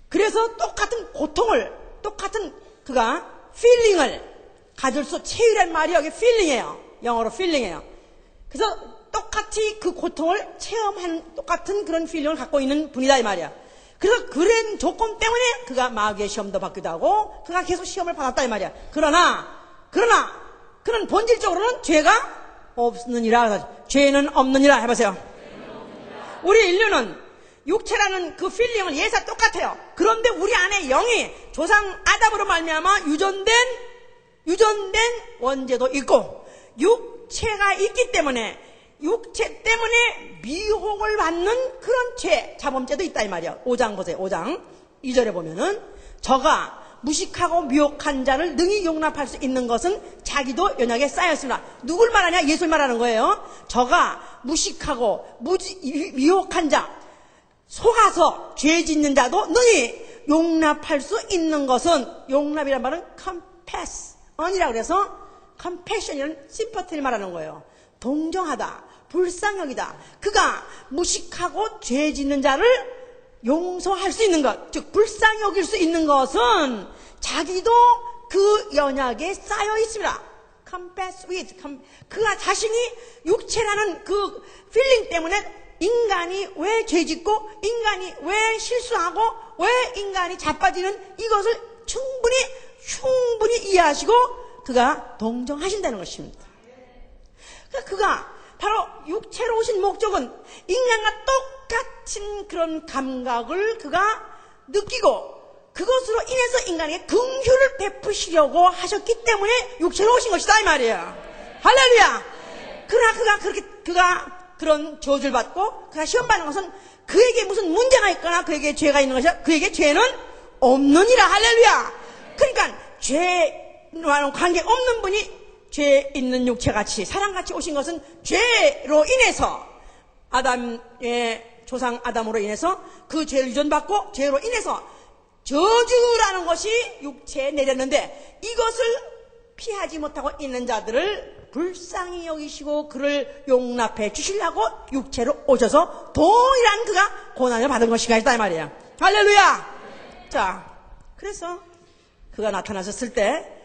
그래서 똑같은 고통을, 똑같은 그가 feeling을 가질 수, 채우란 말이 여기 feeling이에요. 영어로 feeling이에요. 그래서 똑같이 그 고통을 체험한 똑같은 그런 feeling을 갖고 있는 분이다 이 말이야. 그래서 그런 조건 때문에 그가 마귀의 시험도 받기도 하고 그가 계속 시험을 받았다 이 말이야. 그러나 그는 본질적으로는 죄가 없느니라. 죄는 없느니라 해보세요. 우리 인류는 육체라는 그 필링은 예사 똑같아요. 그런데 우리 안에 영이 조상 아담으로 말미암아 유전된 원죄도 있고, 육체가 있기 때문에 육체 때문에 미혹을 받는 그런 죄, 자범죄도 있다 이 말이야. 5장 보세요. 5장 2절에 보면은, 저가 무식하고 미혹한 자를 능히 용납할 수 있는 것은 자기도 연약에 쌓였으나. 누굴 말하냐? 예수를 말하는 거예요. 저가 무식하고 미혹한 자, 속아서 죄 짓는 자도 능히 용납할 수 있는 것은, 용납이란 말은 compassion이라고 그래서 compassion이라는 sympathy를 말하는 거예요. 동정하다, 불쌍하기다. 그가 무식하고 죄 짓는 자를 용서할 수 있는 것, 즉 불쌍히 여길 수 있는 것은 자기도 그 연약에 쌓여 있습니다. compass with, 그가 자신이 육체라는 그 필링 때문에 인간이 왜 죄짓고 인간이 왜 실수하고 왜 인간이 자빠지는 이것을 충분히 이해하시고 그가 동정하신다는 것입니다. 그가 바로 육체로 오신 목적은 인간과 똑같은 그런 감각을 그가 느끼고 그것으로 인해서 인간에게 긍휼을 베푸시려고 하셨기 때문에 육체로 오신 것이다 이 말이에요. 할렐루야. 그러나 그가 그런 저주를 받고 그가 시험받는 것은 그에게 무슨 문제가 있거나 그에게 죄가 있는 것이야. 그에게 죄는 없느니라. 할렐루야. 그러니까 죄와는 관계 없는 분이 죄 있는 육체같이 사람같이 오신 것은 죄로 인해서 아담의 조상 아담으로 인해서 그 죄를 유전받고 죄로 인해서 저주라는 것이 육체에 내렸는데 이것을 피하지 못하고 있는 자들을 불쌍히 여기시고 그를 용납해 주시려고 육체로 오셔서 동일한 그가 고난을 받은 것이가 있다 이 말이야. 할렐루야. 자, 그래서 그가 나타나셨을 때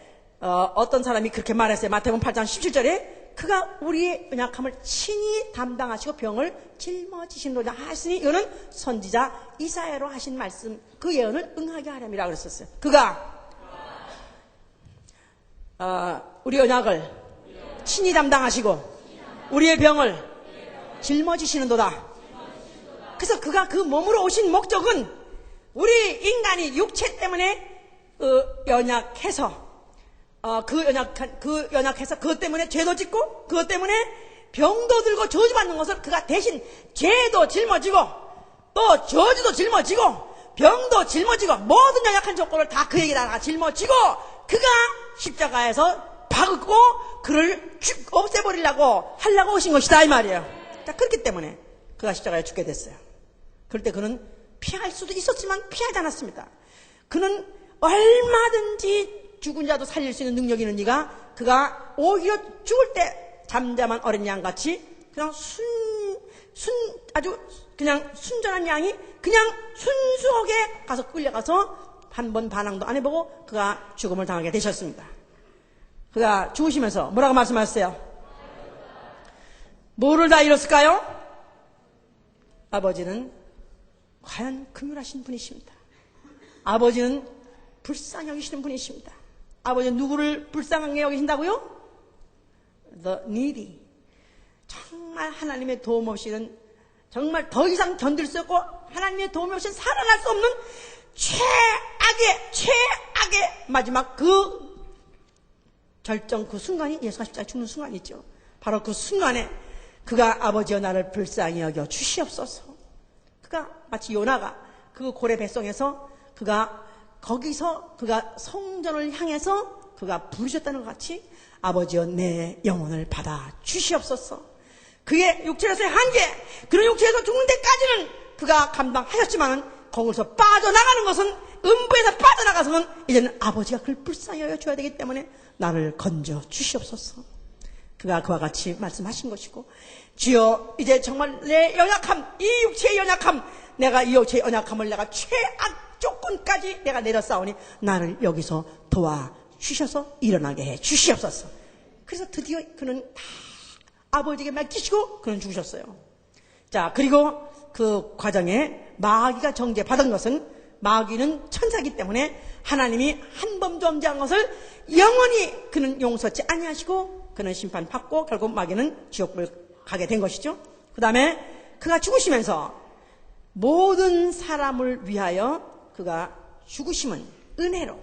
어떤 사람이 그렇게 말했어요. 마태복음 8장 17절에 그가 우리의 연약함을 친히 담당하시고 병을 짊어지시노라 하시니 이거는 선지자 이사야로 하신 말씀 그 예언을 응하게 하렴이라 그랬었어요. 그가 우리 연약을 친히 담당하시고 우리의 병을 짊어지시는도다. 그래서 그가 그 몸으로 오신 목적은 우리 인간이 육체 때문에 연약해서 연약해서 그것 때문에 죄도 짓고 그것 때문에 병도 들고 저주받는 것을 그가 대신 죄도 짊어지고 또 저주도 짊어지고 병도 짊어지고 모든 연약한 조건을 다 그에게다가 짊어지고 그가 십자가에서 박고 그를 없애버리려고 하려고 오신 것이다 이 말이에요. 자, 그렇기 때문에 그가 십자가에 죽게 됐어요. 그럴 때 그는 피할 수도 있었지만 피하지 않았습니다. 그는 얼마든지 죽은 자도 살릴 수 있는 능력이 있는 그가 오히려 죽을 때 잠잠한 어린 양같이 그냥 아주 그냥 순전한 양이 그냥 순수하게 가서 끌려가서 한 번 반항도 안 해보고 그가 죽음을 당하게 되셨습니다. 그가 죽으시면서 뭐라고 말씀하셨어요? 뭐를 다 이뤘을까요? 아버지는 과연 긍휼하신 분이십니다. 아버지는 불쌍히 여기시는 분이십니다. 아버지는 누구를 불쌍하게 여기신다고요? The needy. 정말 하나님의 도움 없이는 정말 더 이상 견딜 수 없고 하나님의 도움 없이는 살아날 수 없는 최악의 마지막 그 절정 그 순간이 예수가 십자가에 죽는 순간이 있죠. 바로 그 순간에 그가 아버지여 나를 불쌍히 여겨 주시옵소서. 그가 마치 요나가 그 고래 뱃속에서 그가 거기서 그가 성전을 향해서 그가 부르셨다는 것 같이 아버지여 내 영혼을 받아 주시옵소서. 그의 육체에서의 한계, 그런 육체에서 죽는 데까지는 그가 감당하셨지만은 거기서 빠져나가는 것은 음부에서 빠져나가서는 이제는 아버지가 그를 불쌍히 여겨줘야 되기 때문에 나를 건져 주시옵소서. 그가 그와 같이 말씀하신 것이고 주여 이제 정말 내 연약함, 이 육체의 연약함, 내가 이 육체의 연약함을 내가 최악 조건까지 내가 내렸사오니 나를 여기서 도와주셔서 일어나게 해 주시옵소서. 그래서 드디어 그는 다 아버지에게 맡기시고 그는 죽으셨어요. 자, 그리고 그 과정에 마귀가 정죄받은 것은 마귀는 천사이기 때문에 하나님이 한 번 범죄한 것을 영원히 그는 용서치 아니하시고 그는 심판받고 결국 마귀는 지옥불 가게 된 것이죠. 그 다음에 그가 죽으시면서 모든 사람을 위하여 그가 죽으심은 은혜로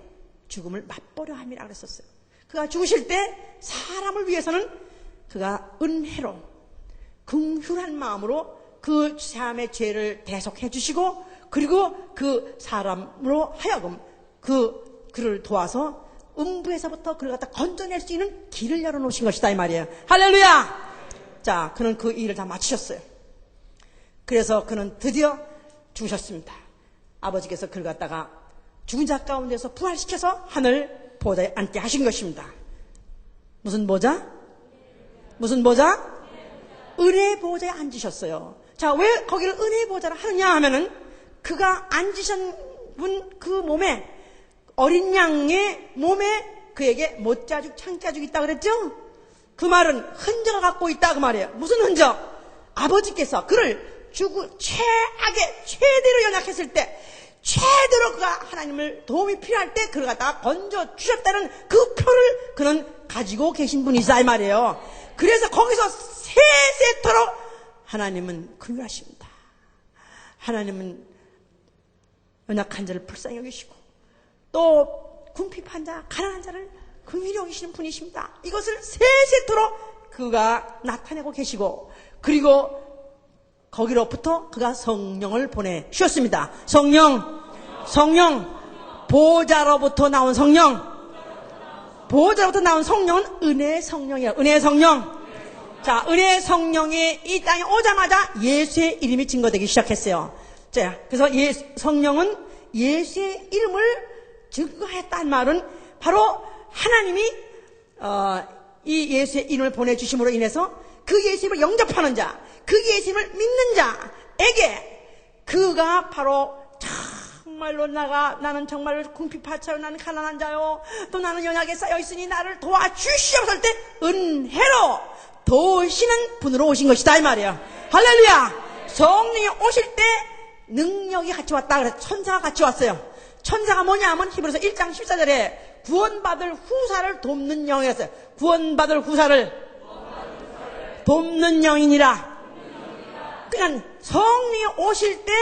죽음을 맛보려 함이라 그랬었어요. 그가 죽으실 때 사람을 위해서는 그가 은혜로 긍휼한 마음으로 그 사람의 죄를 대속해 주시고 그리고 그 사람으로 하여금 그를 도와서 음부에서부터 그를 갖다 건져낼 수 있는 길을 열어놓으신 것이다 이 말이에요. 할렐루야. 자, 그는 그 일을 다 마치셨어요. 그래서 그는 드디어 죽으셨습니다. 아버지께서 그를 갖다가 죽은 자 가운데서 부활시켜서 하늘 보좌에 앉게 하신 것입니다. 무슨 보좌? 무슨 보좌? 은혜 보좌에 앉으셨어요. 자, 왜 거기를 은혜 보좌를 하느냐 하면은 그가 앉으신 그 몸에 어린 양의 몸에 그에게 못자죽 창자죽이 있다 그랬죠? 그 말은 흔적을 갖고 있다 그 말이에요. 무슨 흔적? 아버지께서 그를 최악의 최대로 연약했을 때 최대로 그가 하나님을 도움이 필요할 때 그를 갖다가 건져 주셨다는 그 표를 그는 가지고 계신 분이다 이 말이에요. 그래서 거기서 세세토록 하나님은 긍휼하십니다. 하나님은 연약한 자를 불쌍히 여기시고 또 궁핍한 자, 가난한 자를 긍휼히 여기시는 분이십니다. 이것을 세세토록 그가 나타내고 계시고, 그리고 거기로부터 그가 성령을 보내주셨습니다. 성령, 보호자로부터 나온 성령, 보호자로부터 나온 성령은 은혜의 성령이에요. 은혜의 성령. 자, 은혜의 성령이 이 땅에 오자마자 예수의 이름이 증거되기 시작했어요. 자, 그래서 성령은 예수의 이름을 증거했다는 말은 바로 하나님이 이 예수의 이름을 보내주심으로 인해서 그 예수님을 영접하는 자, 그 예수님을 믿는 자에게 그가 바로 정말로 나는 정말 궁핍하차요, 나는 가난한 자요, 또 나는 연약에 쌓여있으니 나를 도와주시옵소서 할 때 은혜로 도우시는 분으로 오신 것이다 이 말이에요. 할렐루야. 성령이 오실 때 능력이 같이 왔다 그래서 천사가 같이 왔어요. 천사가 뭐냐 하면 히브리서 1장 14절에 구원받을 후사를 돕는 영이었어요. 구원받을 후사를 돕는 영이니라. 그러니까 성령이 오실 때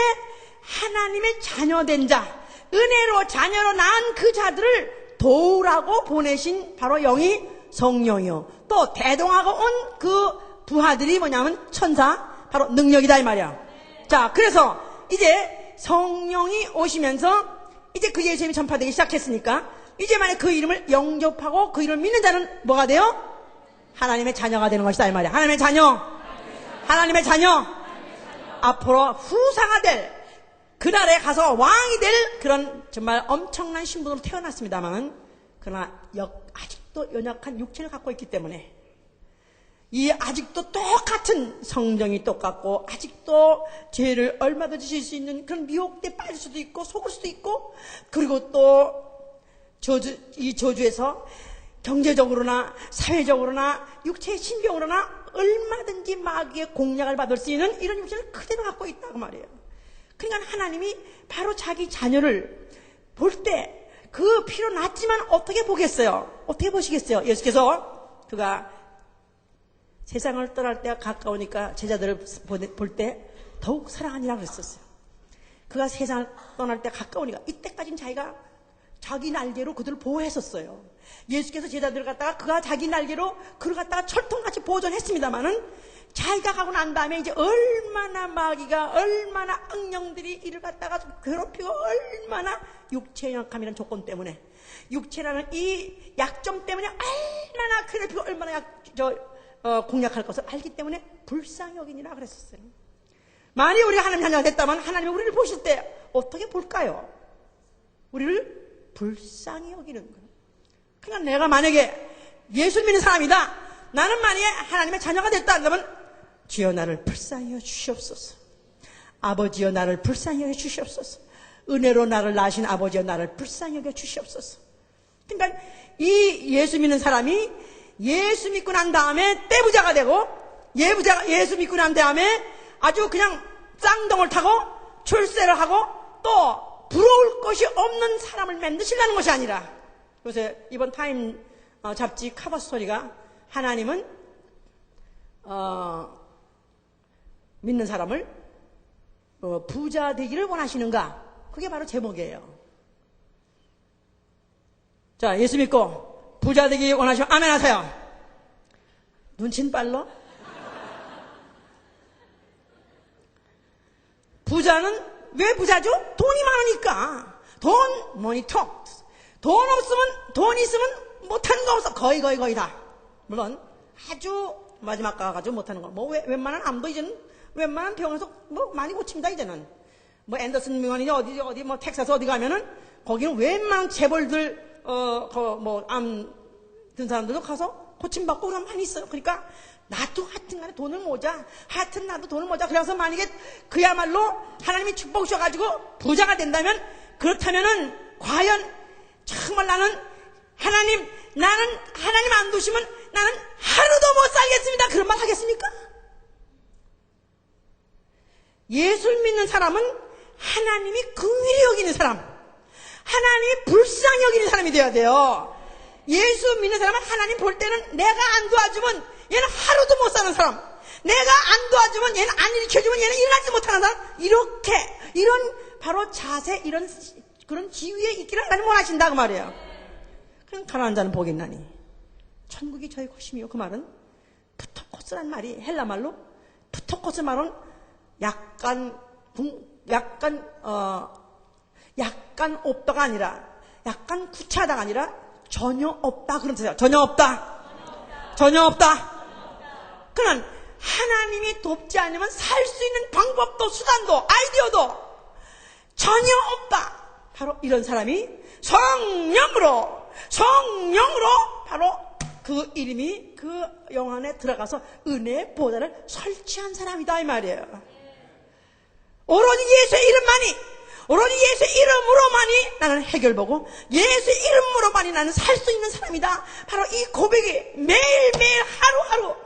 하나님의 자녀된 자, 은혜로 자녀로 낳은 그 자들을 도우라고 보내신 바로 영이 성령이요. 또 대동하고 온 그 부하들이 뭐냐면 천사, 바로 능력이다 이 말이야. 자, 그래서 이제 성령이 오시면서 이제 그 예수님이 전파되기 시작했으니까 이제 만약 그 이름을 영접하고 그 이름을 믿는 자는 뭐가 돼요? 하나님의 자녀가 되는 것이다 이 말이야. 하나님의 자녀. 앞으로 후사가 될, 그날에 가서 왕이 될 그런 정말 엄청난 신분으로 태어났습니다만, 그러나 아직도 연약한 육체를 갖고 있기 때문에 이 아직도 똑같은 성정이 똑같고 아직도 죄를 얼마든지 지을 수 있는 그런 미혹에 빠질 수도 있고 속을 수도 있고, 그리고 또 이 저주에서 경제적으로나 사회적으로나 육체의 신병으로나 얼마든지 마귀의 공략을 받을 수 있는 이런 육체를 그대로 갖고 있다고 말이에요. 그러니까 하나님이 바로 자기 자녀를 볼 때 그 피로 났지만 어떻게 보겠어요? 어떻게 보시겠어요? 예수께서 그가 세상을 떠날 때가 가까우니까 제자들을 볼 때 더욱 사랑하니라 그랬었어요. 그가 세상을 떠날 때 가까우니까 이때까지는 자기가 자기 날개로 그들을 보호했었어요. 예수께서 제자들을 갖다가 그가 자기 날개로 그를 갖다가 철통같이 보존했습니다마는 자기가 가고 난 다음에 이제 얼마나 마귀가, 얼마나 악령들이 이를 갖다가 괴롭히고, 얼마나 육체의 약함이라는 조건 때문에, 육체라는 이 약점 때문에 얼마나 괴롭히고 얼마나 공략할 것을 알기 때문에 불쌍히 여기니라 그랬었어요. 만약 우리가 하나님 자녀가 됐다면 하나님이 우리를 보실 때 어떻게 볼까요? 우리를 불쌍히 여기는 거예요. 그러니까 내가 만약에 예수 믿는 사람이다, 나는 만약에 하나님의 자녀가 됐다 한다면 주여 나를 불쌍히 여겨 주시옵소서. 아버지여 나를 불쌍히 여겨 주시옵소서. 은혜로 나를 낳으신 아버지여 나를 불쌍히 여겨 주시옵소서. 그러니까 이 예수 믿는 사람이 예수 믿고 난 다음에 떼부자가 되고, 예수 믿고 난 다음에 아주 그냥 쌍둥을 타고 출세를 하고 또 부러울 것이 없는 사람을 만드시려는 것이 아니라, 요새 이번 타임 잡지 커버 스토리가 하나님은 믿는 사람을 부자 되기를 원하시는가, 그게 바로 제목이에요. 자, 예수 믿고 부자 되기 원하시면 아멘 하세요. 눈치는 빨라? 부자는 왜 부자죠? 돈이 많으니까. money talks. 돈 없으면, 돈 있으면 못하는 거 없어. 거의 다. 물론 아주 마지막 가가지고 못하는 거. 웬만한 암도 이제는, 웬만한 병에서 많이 고칩니다 이제는. 앤더슨 병원이니 어디 텍사스 어디 가면은 거기는 웬만한 재벌들 암 든 사람들도 가서 고침받고 그런 많이 있어요. 그러니까 나도 하여튼간에 돈을 모자, 하여튼 나도 돈을 모자. 그래서 만약에 그야말로 하나님이 축복 주셔가지고 부자가 된다면, 그렇다면은 과연 정말 나는 하나님 안 두시면 나는 하루도 못 살겠습니다, 그런 말 하겠습니까? 예수를 믿는 사람은 하나님이 긍휼히 여기는 사람, 하나님이 불쌍히 여기는 사람이 되어야 돼요. 예수 믿는 사람은 하나님 볼 때는 내가 안 도와주면 얘는 하루도 못 사는 사람, 내가 안 도와주면 얘는 안 일으켜주면 얘는 일어나지 못하는 사람. 이렇게 이런 바로 자세 이런 그런 지위에 있기를 하나님 원하신다 그 말이에요. 그럼 가난한 자는 복이 있나니 천국이 저희 것이며 그 말은 푸토코스란 말이 헬라 말로 푸토코스 말은 약간 없다가 아니라 약간 구차하다가 아니라 전혀 없다 그런 뜻이에요. 전혀 없다. 그러나 하나님이 돕지 않으면 살 수 있는 방법도 수단도 아이디어도 전혀 없다. 바로 이런 사람이 성령으로 바로 그 이름이 그 영 안에 들어가서 은혜의 보좌를 설치한 사람이다 이 말이에요. 오로지 예수의 이름만이 오로지 예수의 이름으로만이 나는 해결보고 예수의 이름으로만이 나는 살 수 있는 사람이다. 바로 이 고백이 매일매일 하루하루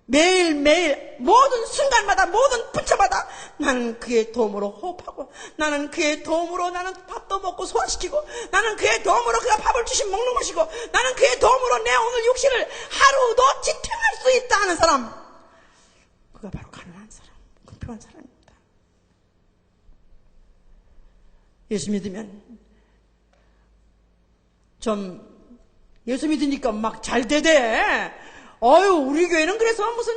매일매일 모든 순간마다 모든 분차마다 나는 그의 도움으로 호흡하고 나는 그의 도움으로 나는 밥도 먹고 소화시키고 나는 그의 도움으로 그가 밥을 주신 먹는 것이고 나는 그의 도움으로 내 오늘 육신을 하루도 지탱할 수 있다 하는 사람, 그가 바로 가난한 사람, 궁핍한 사람입니다. 예수 믿으면 좀 예수 믿으니까 막 잘 되대. 우리 교회는 그래서 무슨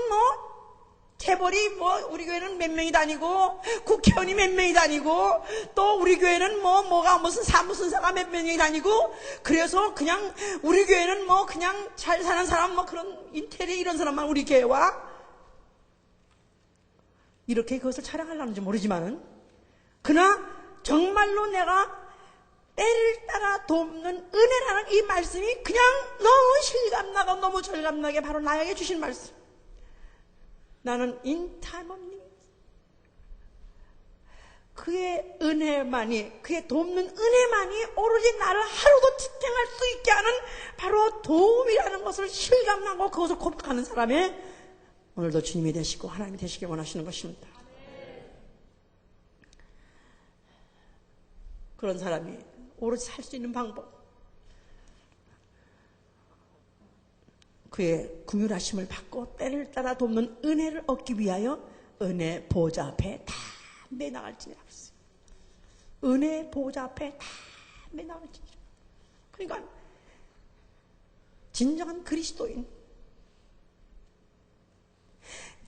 재벌이 우리 교회는 몇 명이 다니고 국회의원이 몇 명이 다니고 또 우리 교회는 뭐가 무슨 사무순사가 몇 명이 다니고 그래서 그냥 우리 교회는 그냥 잘 사는 사람 그런 인테리어 이런 사람만 우리 교회에 와. 이렇게 그것을 자랑하려는지 모르지만은 그러나 정말로 내가 때를 따라 돕는 은혜라는 이 말씀이 그냥 너무 실감나고 너무 절감나게 바로 나에게 주신 말씀. 나는 in time of need 그의 은혜만이, 그의 돕는 은혜만이 오로지 나를 하루도 지탱할 수 있게 하는 바로 도움이라는 것을 실감나고 그것을 고백하는 사람의 오늘도 주님이 되시고 하나님이 되시기 원하시는 것입니다. 그런 사람이 오로지 살 수 있는 방법, 그의 긍휼하심을 받고 때를 따라 돕는 은혜를 얻기 위하여 은혜 보좌 앞에 다 매나갈지니라. 은혜 보좌 앞에 다 매나갈지니라. 그러니까 진정한 그리스도인,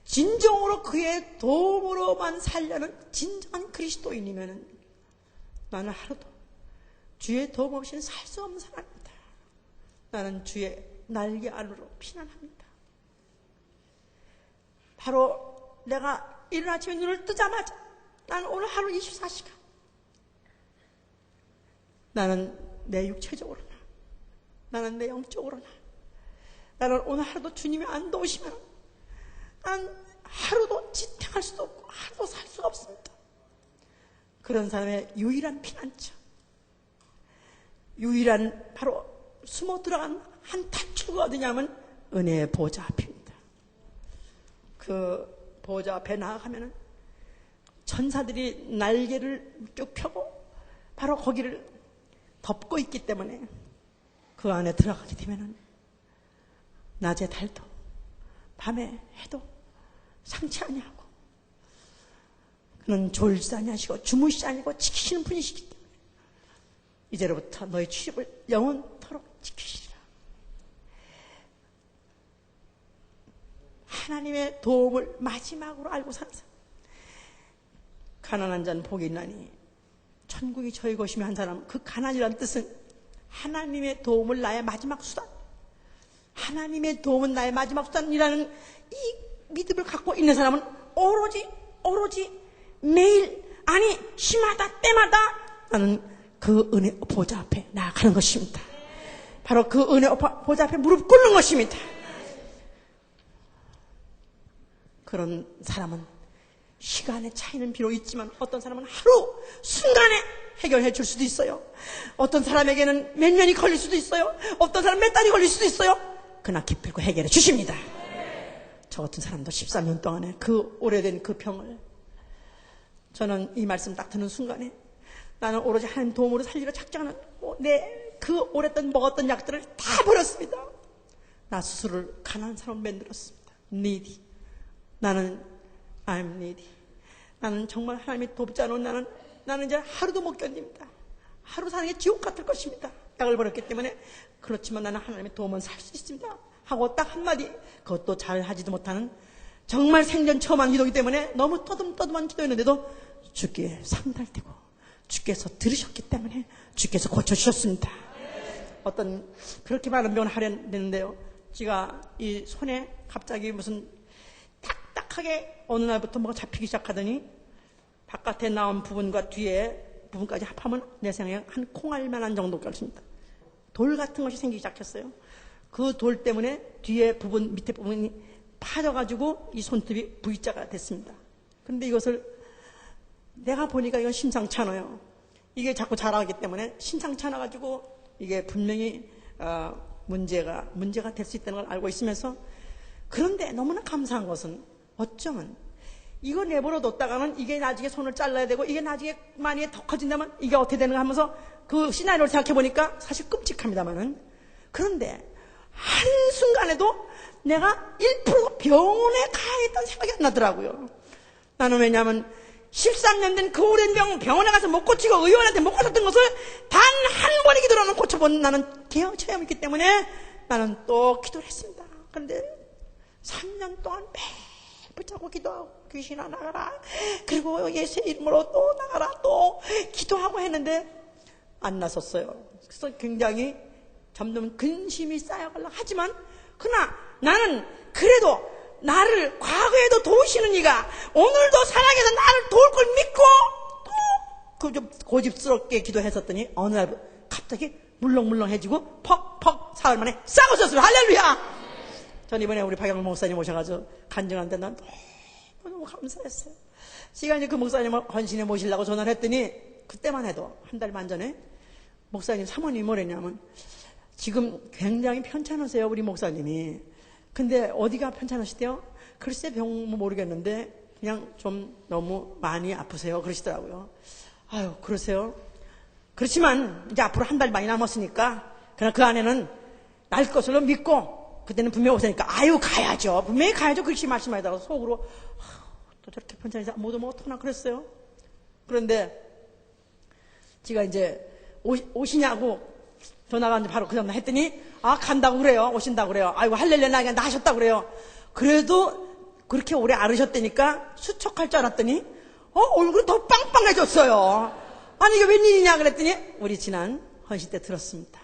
진정으로 그의 도움으로만 살려는 진정한 그리스도인이면 나는 하루도 주의 도움 없이는 살 수 없는 사람입니다. 나는 주의 날개 안으로 피난합니다. 바로 내가 이른 아침에 눈을 뜨자마자 나는 오늘 하루 24시간 나는 내 육체적으로나 나는 내 영적으로나 나는 오늘 하루도 주님이 안 도우시면 난 하루도 지탱할 수도 없고 하루도 살 수가 없습니다. 그런 사람의 유일한 피난처, 유일한 바로 숨어 들어간 한 탈출구가 어디냐면 은혜의 보좌 앞입니다. 그 보좌 앞에 나아가면은 천사들이 날개를 쭉 펴고 바로 거기를 덮고 있기 때문에 그 안에 들어가게 되면은 낮에 달도 밤에 해도 상치 아니하고 그는 졸지 아니하시고 주무시지 아니고 지키시는 분이시기 때문에 이제로부터 너의 출입을 영원토록 지키시리라. 하나님의 도움을 마지막으로 알고 사는 사람, 가난한 자는 복이 있나니 천국이 저희 것이며 한 사람, 그 가난이라는 뜻은 하나님의 도움을 나의 마지막 수단, 하나님의 도움은 나의 마지막 수단이라는 이 믿음을 갖고 있는 사람은 오로지 매일, 아니 시마다 때마다 나는 그 은혜 보좌 앞에 나아가는 것입니다. 바로 그 은혜 보좌 앞에 무릎 꿇는 것입니다. 그런 사람은 시간의 차이는 비록 있지만 어떤 사람은 하루 순간에 해결해 줄 수도 있어요. 어떤 사람에게는 몇 년이 걸릴 수도 있어요. 어떤 사람은 몇 달이 걸릴 수도 있어요. 그러나 기필코 해결해 주십니다. 저 같은 사람도 13년 동안에 그 오래된 그 병을, 저는 이 말씀 딱 듣는 순간에 나는 오로지 하나님 도움으로 살리려 작정하는 내 그 오랫동안 먹었던 약들을 다 버렸습니다. 나 스스로를 가난한 사람으로 만들었습니다. needy, 나는 I'm needy. 나는 정말 하나님이 돕지 않으면 나는 이제 하루도 못 견딥니다. 하루 사는 게 지옥 같을 것입니다. 약을 버렸기 때문에. 그렇지만 나는 하나님의 도움은 살 수 있습니다 하고 딱 한마디, 그것도 잘 하지도 못하는 정말 생전 처음 한 기도이기 때문에 너무 떠듬떠듬한 기도였는데도 주께 상달되고 주께서 들으셨기 때문에 주께서 고쳐주셨습니다. 어떤 그렇게 많은 병을 하려는데요, 제가 이 손에 갑자기 무슨 딱딱하게 어느 날부터 뭐가 잡히기 시작하더니 바깥에 나온 부분과 뒤에 부분까지 합하면 내 생각에 한 콩알만한 정도까지입니다. 돌 같은 것이 생기기 시작했어요. 그 돌 때문에 뒤에 부분, 밑에 부분이 파져가지고 이 손톱이 V자가 됐습니다. 그런데 이것을 내가 보니까 이건 심상치 않아요. 이게 자꾸 자라기 때문에 심상치 않아가지고 이게 분명히 문제가 될 수 있다는 걸 알고 있으면서, 그런데 너무나 감사한 것은 어쩌면 이거 내버려 뒀다가는 이게 나중에 손을 잘라야 되고 이게 나중에 만약에 더 커진다면 이게 어떻게 되는가 하면서 그 시나리오를 생각해 보니까 사실 끔찍합니다만은, 그런데 한순간에도 내가 1% 병원에 가야겠다는 생각이 안 나더라고요. 나는 왜냐하면 13년 된 그 오랜 병원에 가서 못 고치고 의원한테 못 고쳤던 것을 단 한 번의 기도로는 고쳐본 나는 체험이 있기 때문에 나는 또 기도를 했습니다. 그런데 3년 동안 매일 붙잡고 기도하고 귀신아 나가라, 그리고 예수의 이름으로 또 나가라, 또 기도하고 했는데 안 나섰어요. 그래서 굉장히 점점 근심이 쌓여가려고 하지만, 그러나 나는 그래도 나를 과거에도 도우시는 이가 오늘도 살아계서 나를 도울 걸 믿고 또 좀 고집스럽게 기도했었더니 어느 날 갑자기 물렁물렁해지고 퍽퍽 사흘 만에 싹 없었어요. 할렐루야. 전 이번에 우리 박영문 목사님 오셔가지고 간증하는데 난 너무 감사했어요. 제가 이제 그 목사님을 헌신에 모시려고 전화를 했더니 그때만 해도 한 달 반 전에 목사님 사모님이 뭐랬냐면, 지금 굉장히 편찮으세요 우리 목사님이. 근데 어디가 편찮으시대요? 글쎄 병 모르겠는데 그냥 좀 너무 많이 아프세요 그러시더라고요. 아유 그러세요? 그렇지만 이제 앞으로 한 달 많이 남았으니까 그냥 그 안에는 날 것으로 믿고 그때는 분명히 오세니까 아유 가야죠, 분명히 가야죠, 그렇게 말씀하다가 속으로 또 저렇게 편찮으세요 못 오면 어떡하나 그랬어요. 그런데 제가 이제 오시냐고 전화가 이제 바로 그 다음날 했더니 간다고 그래요. 오신다고 그래요. 아이고 할렐루야 나가 나셨다고 그래요. 그래도 그렇게 오래 앓으셨다니까 수척할 줄 알았더니 얼굴이 더 빵빵해졌어요. 아니 이게 웬일이냐 그랬더니 우리 지난 헌신 때 들었습니다.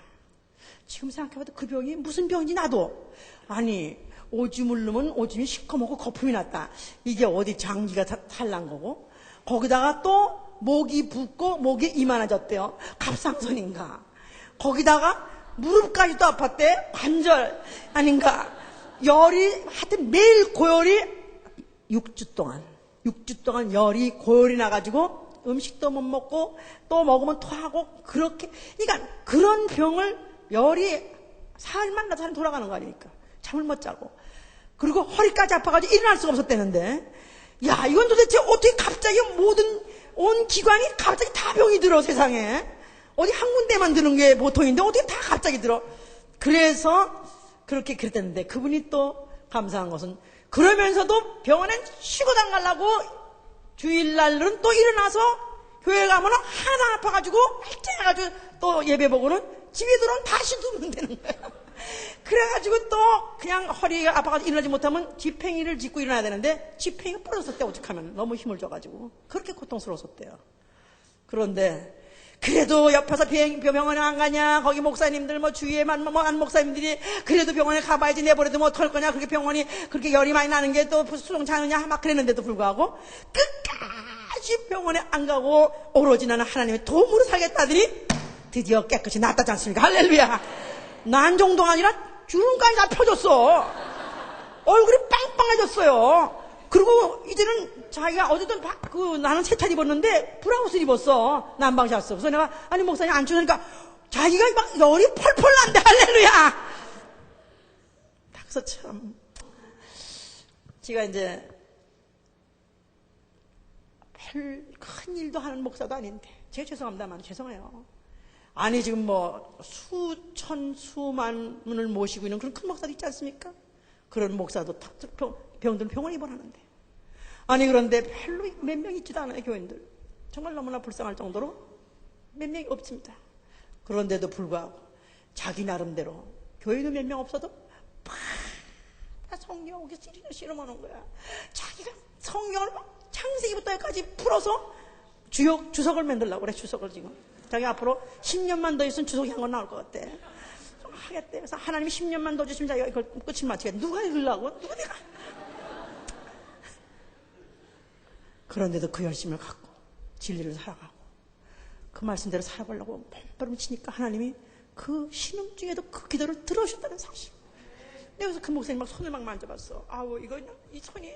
지금 생각해봐도 그 병이 무슨 병인지 나도, 아니 오줌을 넣으면 오줌이 시커멓고 거품이 났다. 이게 어디 장기가 탈난 거고, 거기다가 또 목이 붓고 목이 이만해졌대요. 갑상선인가. 거기다가 무릎까지도 아팠대. 관절 아닌가. 열이 하여튼 매일 고열이 6주 동안 열이 고열이 나가지고 음식도 못 먹고 또 먹으면 토하고 그렇게, 그러니까 그런 병을 열이 사흘만 나서 돌아가는 거 아닙니까? 잠을 못 자고 그리고 허리까지 아파가지고 일어날 수가 없었대는데, 야 이건 도대체 어떻게 갑자기 모든 온 기관이 갑자기 다 병이 들어. 세상에 어디 한 군데만 드는 게 보통인데 어떻게 다 갑자기 들어. 그래서 그렇게 그랬다는데, 그분이 또 감사한 것은 그러면서도 병원엔 쉬고도 안 가려고 주일날은 또 일어나서 교회 가면 하나도 안 아파가지고 멀쩡해가지고 또 예배 보고는 집에 들어오면 다시 누우면 되는 거예요. 그래가지고 또 그냥 허리가 아파가지고 일어나지 못하면 지팽이를 짚고 일어나야 되는데 지팽이가 부러졌대. 오죽하면 너무 힘을 줘가지고 그렇게 고통스러웠었대요. 그런데 그래도 옆에서 병원에 안 가냐, 거기 목사님들 주위에만 안 목사님들이 그래도 병원에 가봐야지 내버려두면 어떡할 거냐, 그렇게 병원이 그렇게 열이 많이 나는 게 또 수동치 않느냐 막 그랬는데도 불구하고 끝까지 병원에 안 가고 오로지 나는 하나님의 도움으로 살겠다더니 드디어 깨끗이 낫다지 않습니까? 할렐루야. 난 정도가 아니라 주름까지 다 펴졌어. 얼굴이 빵빵해졌어요. 그리고 이제는 자기가 어쨌든 나는 세탁 입었는데 브라우스를 입었어. 난방샷 써. 그래서 내가 아니 목사님 안 추우니까 자기가 막 열이 펄펄 난대. 할렐루야. 그래서 참 제가 이제 별 큰 일도 하는 목사도 아닌데 제가 죄송합니다만 죄송해요. 아니 지금 수천 수만을 모시고 있는 그런 큰 목사도 있지 않습니까? 그런 목사도 병들은 병원에 입원하는데 아니 그런데 별로 몇 명 있지도 않아요. 교인들 정말 너무나 불쌍할 정도로 몇 명이 없습니다. 그런데도 불구하고 자기 나름대로 교회도 몇 명 없어도 막 성경 오기 실험하는 거야. 자기가 성경을 막 창세기부터 여기까지 풀어서 주석을 만들려고 그래. 주석을 지금 자기 앞으로 10년만 더 있으면 주석이 한 건 나올 것 같아. 하겠대. 그래서 하나님이 10년만 더 주시면 자기가 이걸 끝을 맞추겠다. 누가 읽으려고? 누가 내가? 그런데도 그 열심을 갖고 진리를 살아가고 그 말씀대로 살아보려고 몸부림치니까 하나님이 그 신음 중에도 그 기도를 들으셨다는 사실. 내가 그 목사님 막 손을 막 만져봤어. 아우 이거 이 손이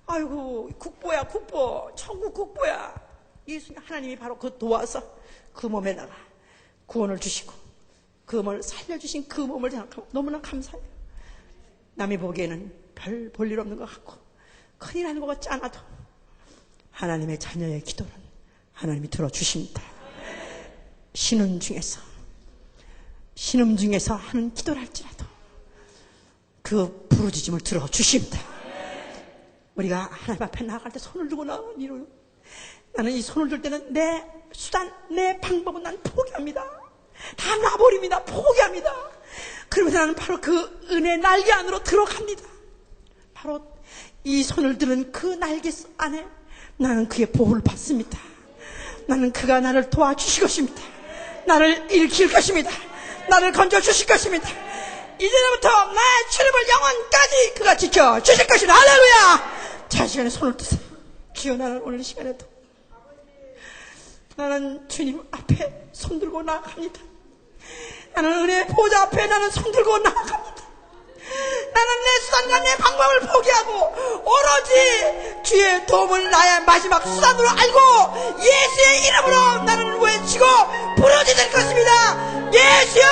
아이고 국보야 국보 천국 국보야. 예수님 하나님이 바로 그 도와서 그 몸에다가 구원을 주시고 그 몸을 살려주신 그 몸을 생각하면 너무나 감사해요. 남이 보기에는 별 볼 일 없는 것 같고 큰일 하는 것 같지 않아도 하나님의 자녀의 기도는 하나님이 들어주십니다. 신음 중에서 하는 기도를 할지라도 그 부르짖음을 들어주십니다. 우리가 하나님 앞에 나아갈 때 손을 들고 나가니로 나는 이 손을 들 때는 내 수단, 내 방법은 난 포기합니다. 다 놔버립니다. 포기합니다. 그러면서 나는 바로 그 은혜 날개 안으로 들어갑니다. 바로 이 손을 드는 그 날개 안에 나는 그의 보호를 받습니다. 나는 그가 나를 도와주실 것입니다. 나를 일으킬 것입니다. 나를 건져주실 것입니다. 이제부터 나의 출입을 영원까지 그가 지켜주실 것이다. 할렐루야. 자, 시간에 손을 드세요. 주여, 나는 오늘 시간에도 나는 주님 앞에 손들고 나아갑니다. 나는 은혜의 보좌 앞에 나는 손들고 나아갑니다. 나는 내 수단과 내 방법을 포기하고 오로지 주의 도움을 나의 마지막 수단으로 알고 예수의 이름으로 나는 외치고 부르짖을 것입니다. 예수여!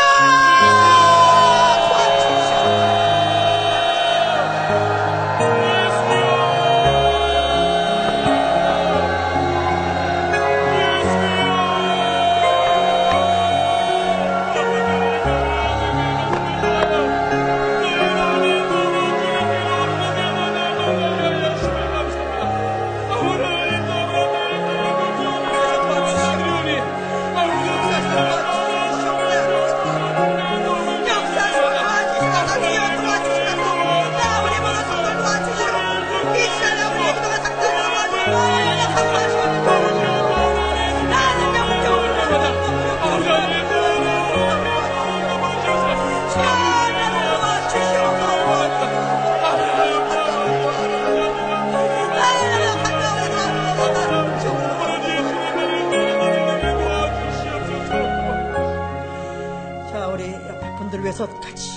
위해서 같이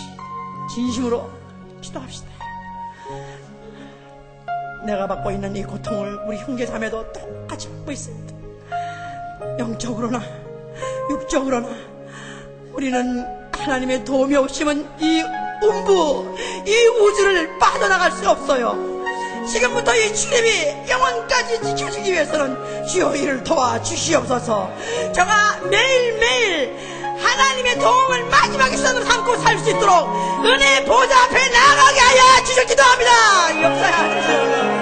진심으로 기도합시다. 내가 받고 있는 이 고통을 우리 형제자매도 똑같이 받고 있습니다. 영적으로나 육적으로나 우리는 하나님의 도움이 없으면 이 음부, 이 우주를 빠져나갈 수 없어요. 지금부터 이 출입이 영원까지 지켜주기 위해서는 주여 이를 도와주시옵소서. 제가 매일매일 하나님의 도움을 마지막에 수단으로 삼고 살 수 있도록 은혜의 보좌 앞에 나아가게 하여 주실 기도합니다. 역사야 주시옵소서.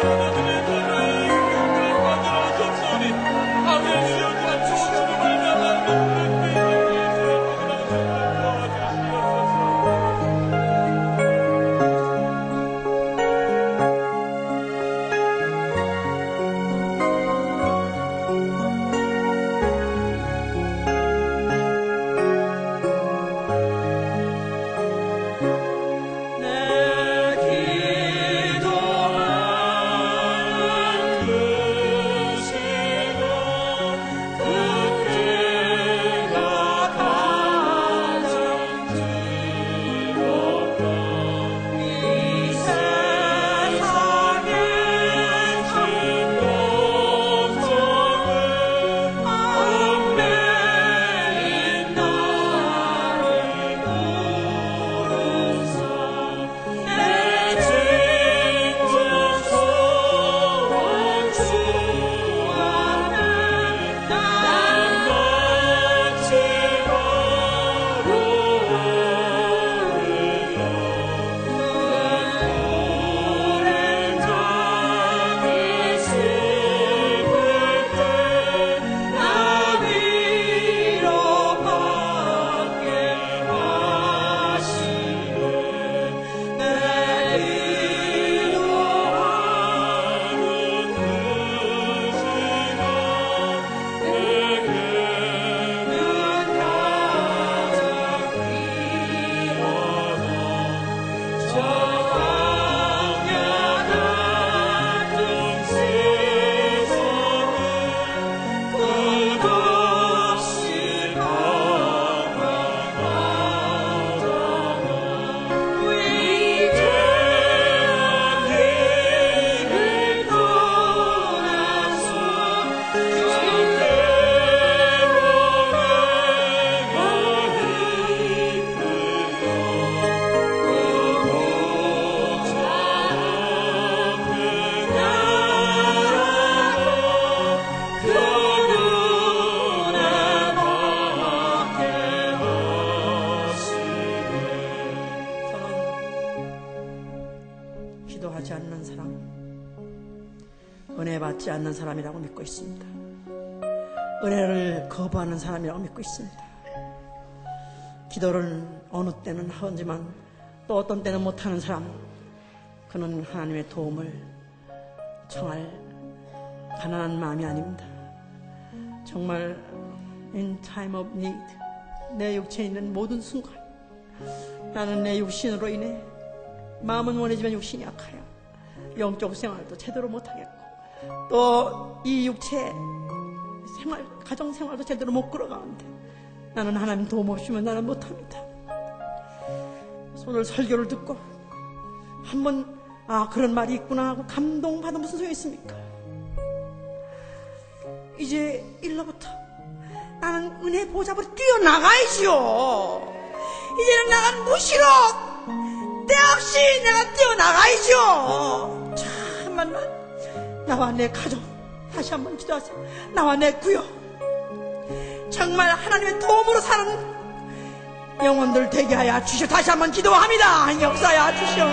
Oh, 받지 않는 사람이라고 믿고 있습니다. 은혜를 거부하는 사람이라고 믿고 있습니다. 기도를 어느 때는 하지만 또 어떤 때는 못하는 사람, 그는 하나님의 도움을 청할 가난한 마음이 아닙니다. 정말 in time of need, 내 육체에 있는 모든 순간 나는 내 육신으로 인해 마음은 원하지만 육신이 약하여 영적 생활도 제대로 못하겠고 또 이 육체 생활, 가정생활도 제대로 못 끌어가는데 나는 하나님 도움 없이면 나는 못합니다. 오늘 설교를 듣고 한번 그런 말이 있구나 하고 감동받아 무슨 소용이 있습니까? 이제 일로부터 나는 은혜 보좌 앞으로 뛰어나가야지요. 이제는 나는 무시로 때없이 내가 뛰어나가야지요. 참만 나와 내 가족 다시 한번 기도하세요. 나와 내 구역 정말 하나님의 도움으로 사는 영혼들 되게 하여 주시오. 다시 한번 기도합니다. 역사하여 주시오.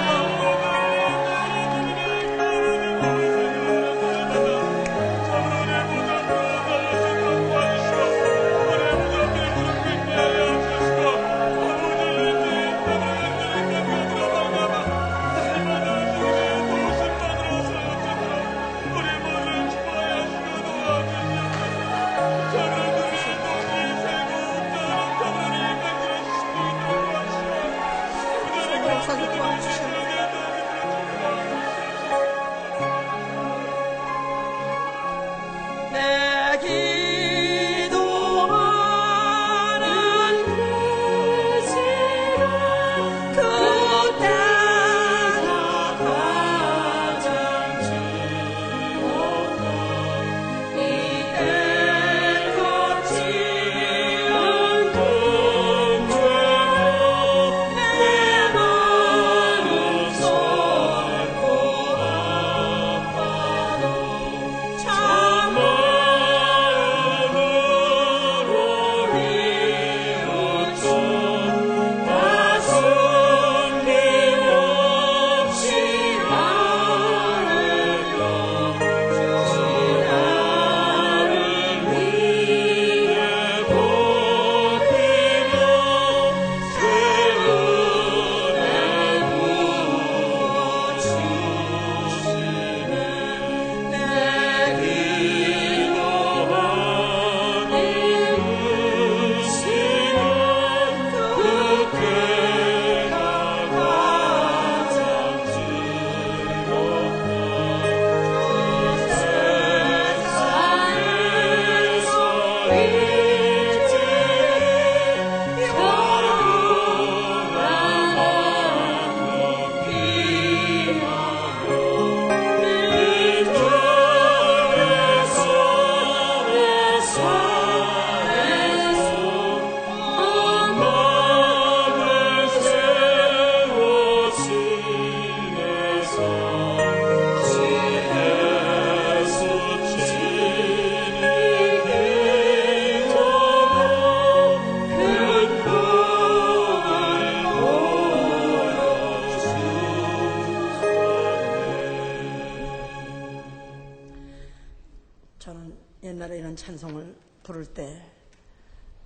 저는 옛날에 이런 찬송을 부를 때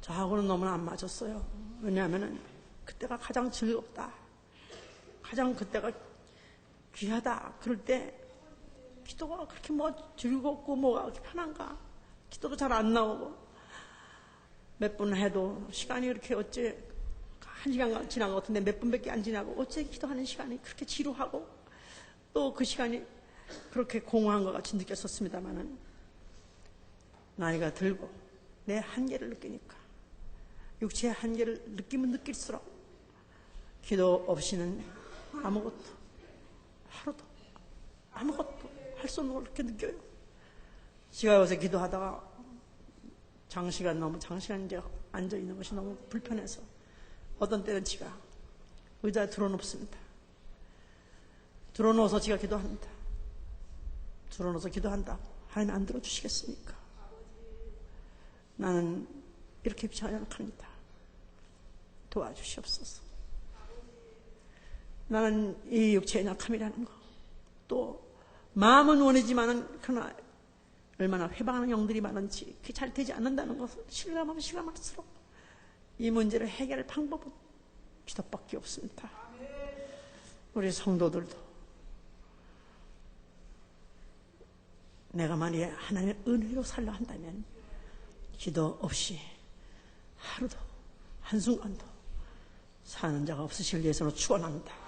저하고는 너무나 안 맞았어요. 왜냐하면 그때가 가장 즐겁다, 가장 그때가 귀하다. 그럴 때 기도가 그렇게 뭐 즐겁고 뭐가 그렇게 편한가, 기도도 잘 안 나오고 몇 분 해도 시간이 그렇게 어째 1시간 지난 것 같은데 몇 분밖에 안 지나고 어째 기도하는 시간이 그렇게 지루하고 또 그 시간이 그렇게 공허한 것 같이 느꼈었습니다만은 나이가 들고 내 한계를 느끼니까, 육체의 한계를 느끼면 느낄수록 기도 없이는 아무것도, 하루도 아무것도 할 수 없는 걸 그렇게 느껴요. 제가 요새 기도하다가 장시간 이제 앉아있는 것이 너무 불편해서 어떤 때는 제가 의자에 들어눕습니다. 들어누워서 제가 기도합니다. 들어누워서 기도한다고 하나님 안 들어주시겠습니까? 나는 이렇게 비참합니다. 도와주시옵소서. 나는 이 육체의 약함이라는 거, 또 마음은 원하지만은 그러나 얼마나 회방하는 영들이 많은지 그게 잘 되지 않는다는 것을 실감하면 실감할수록 이 문제를 해결할 방법은 기도밖에 없습니다. 우리 성도들도 내가 만약에 하나님의 은혜로 살려 한다면 기도 없이 하루도 한순간도 사는 자가 없으실 예수로 축원합니다.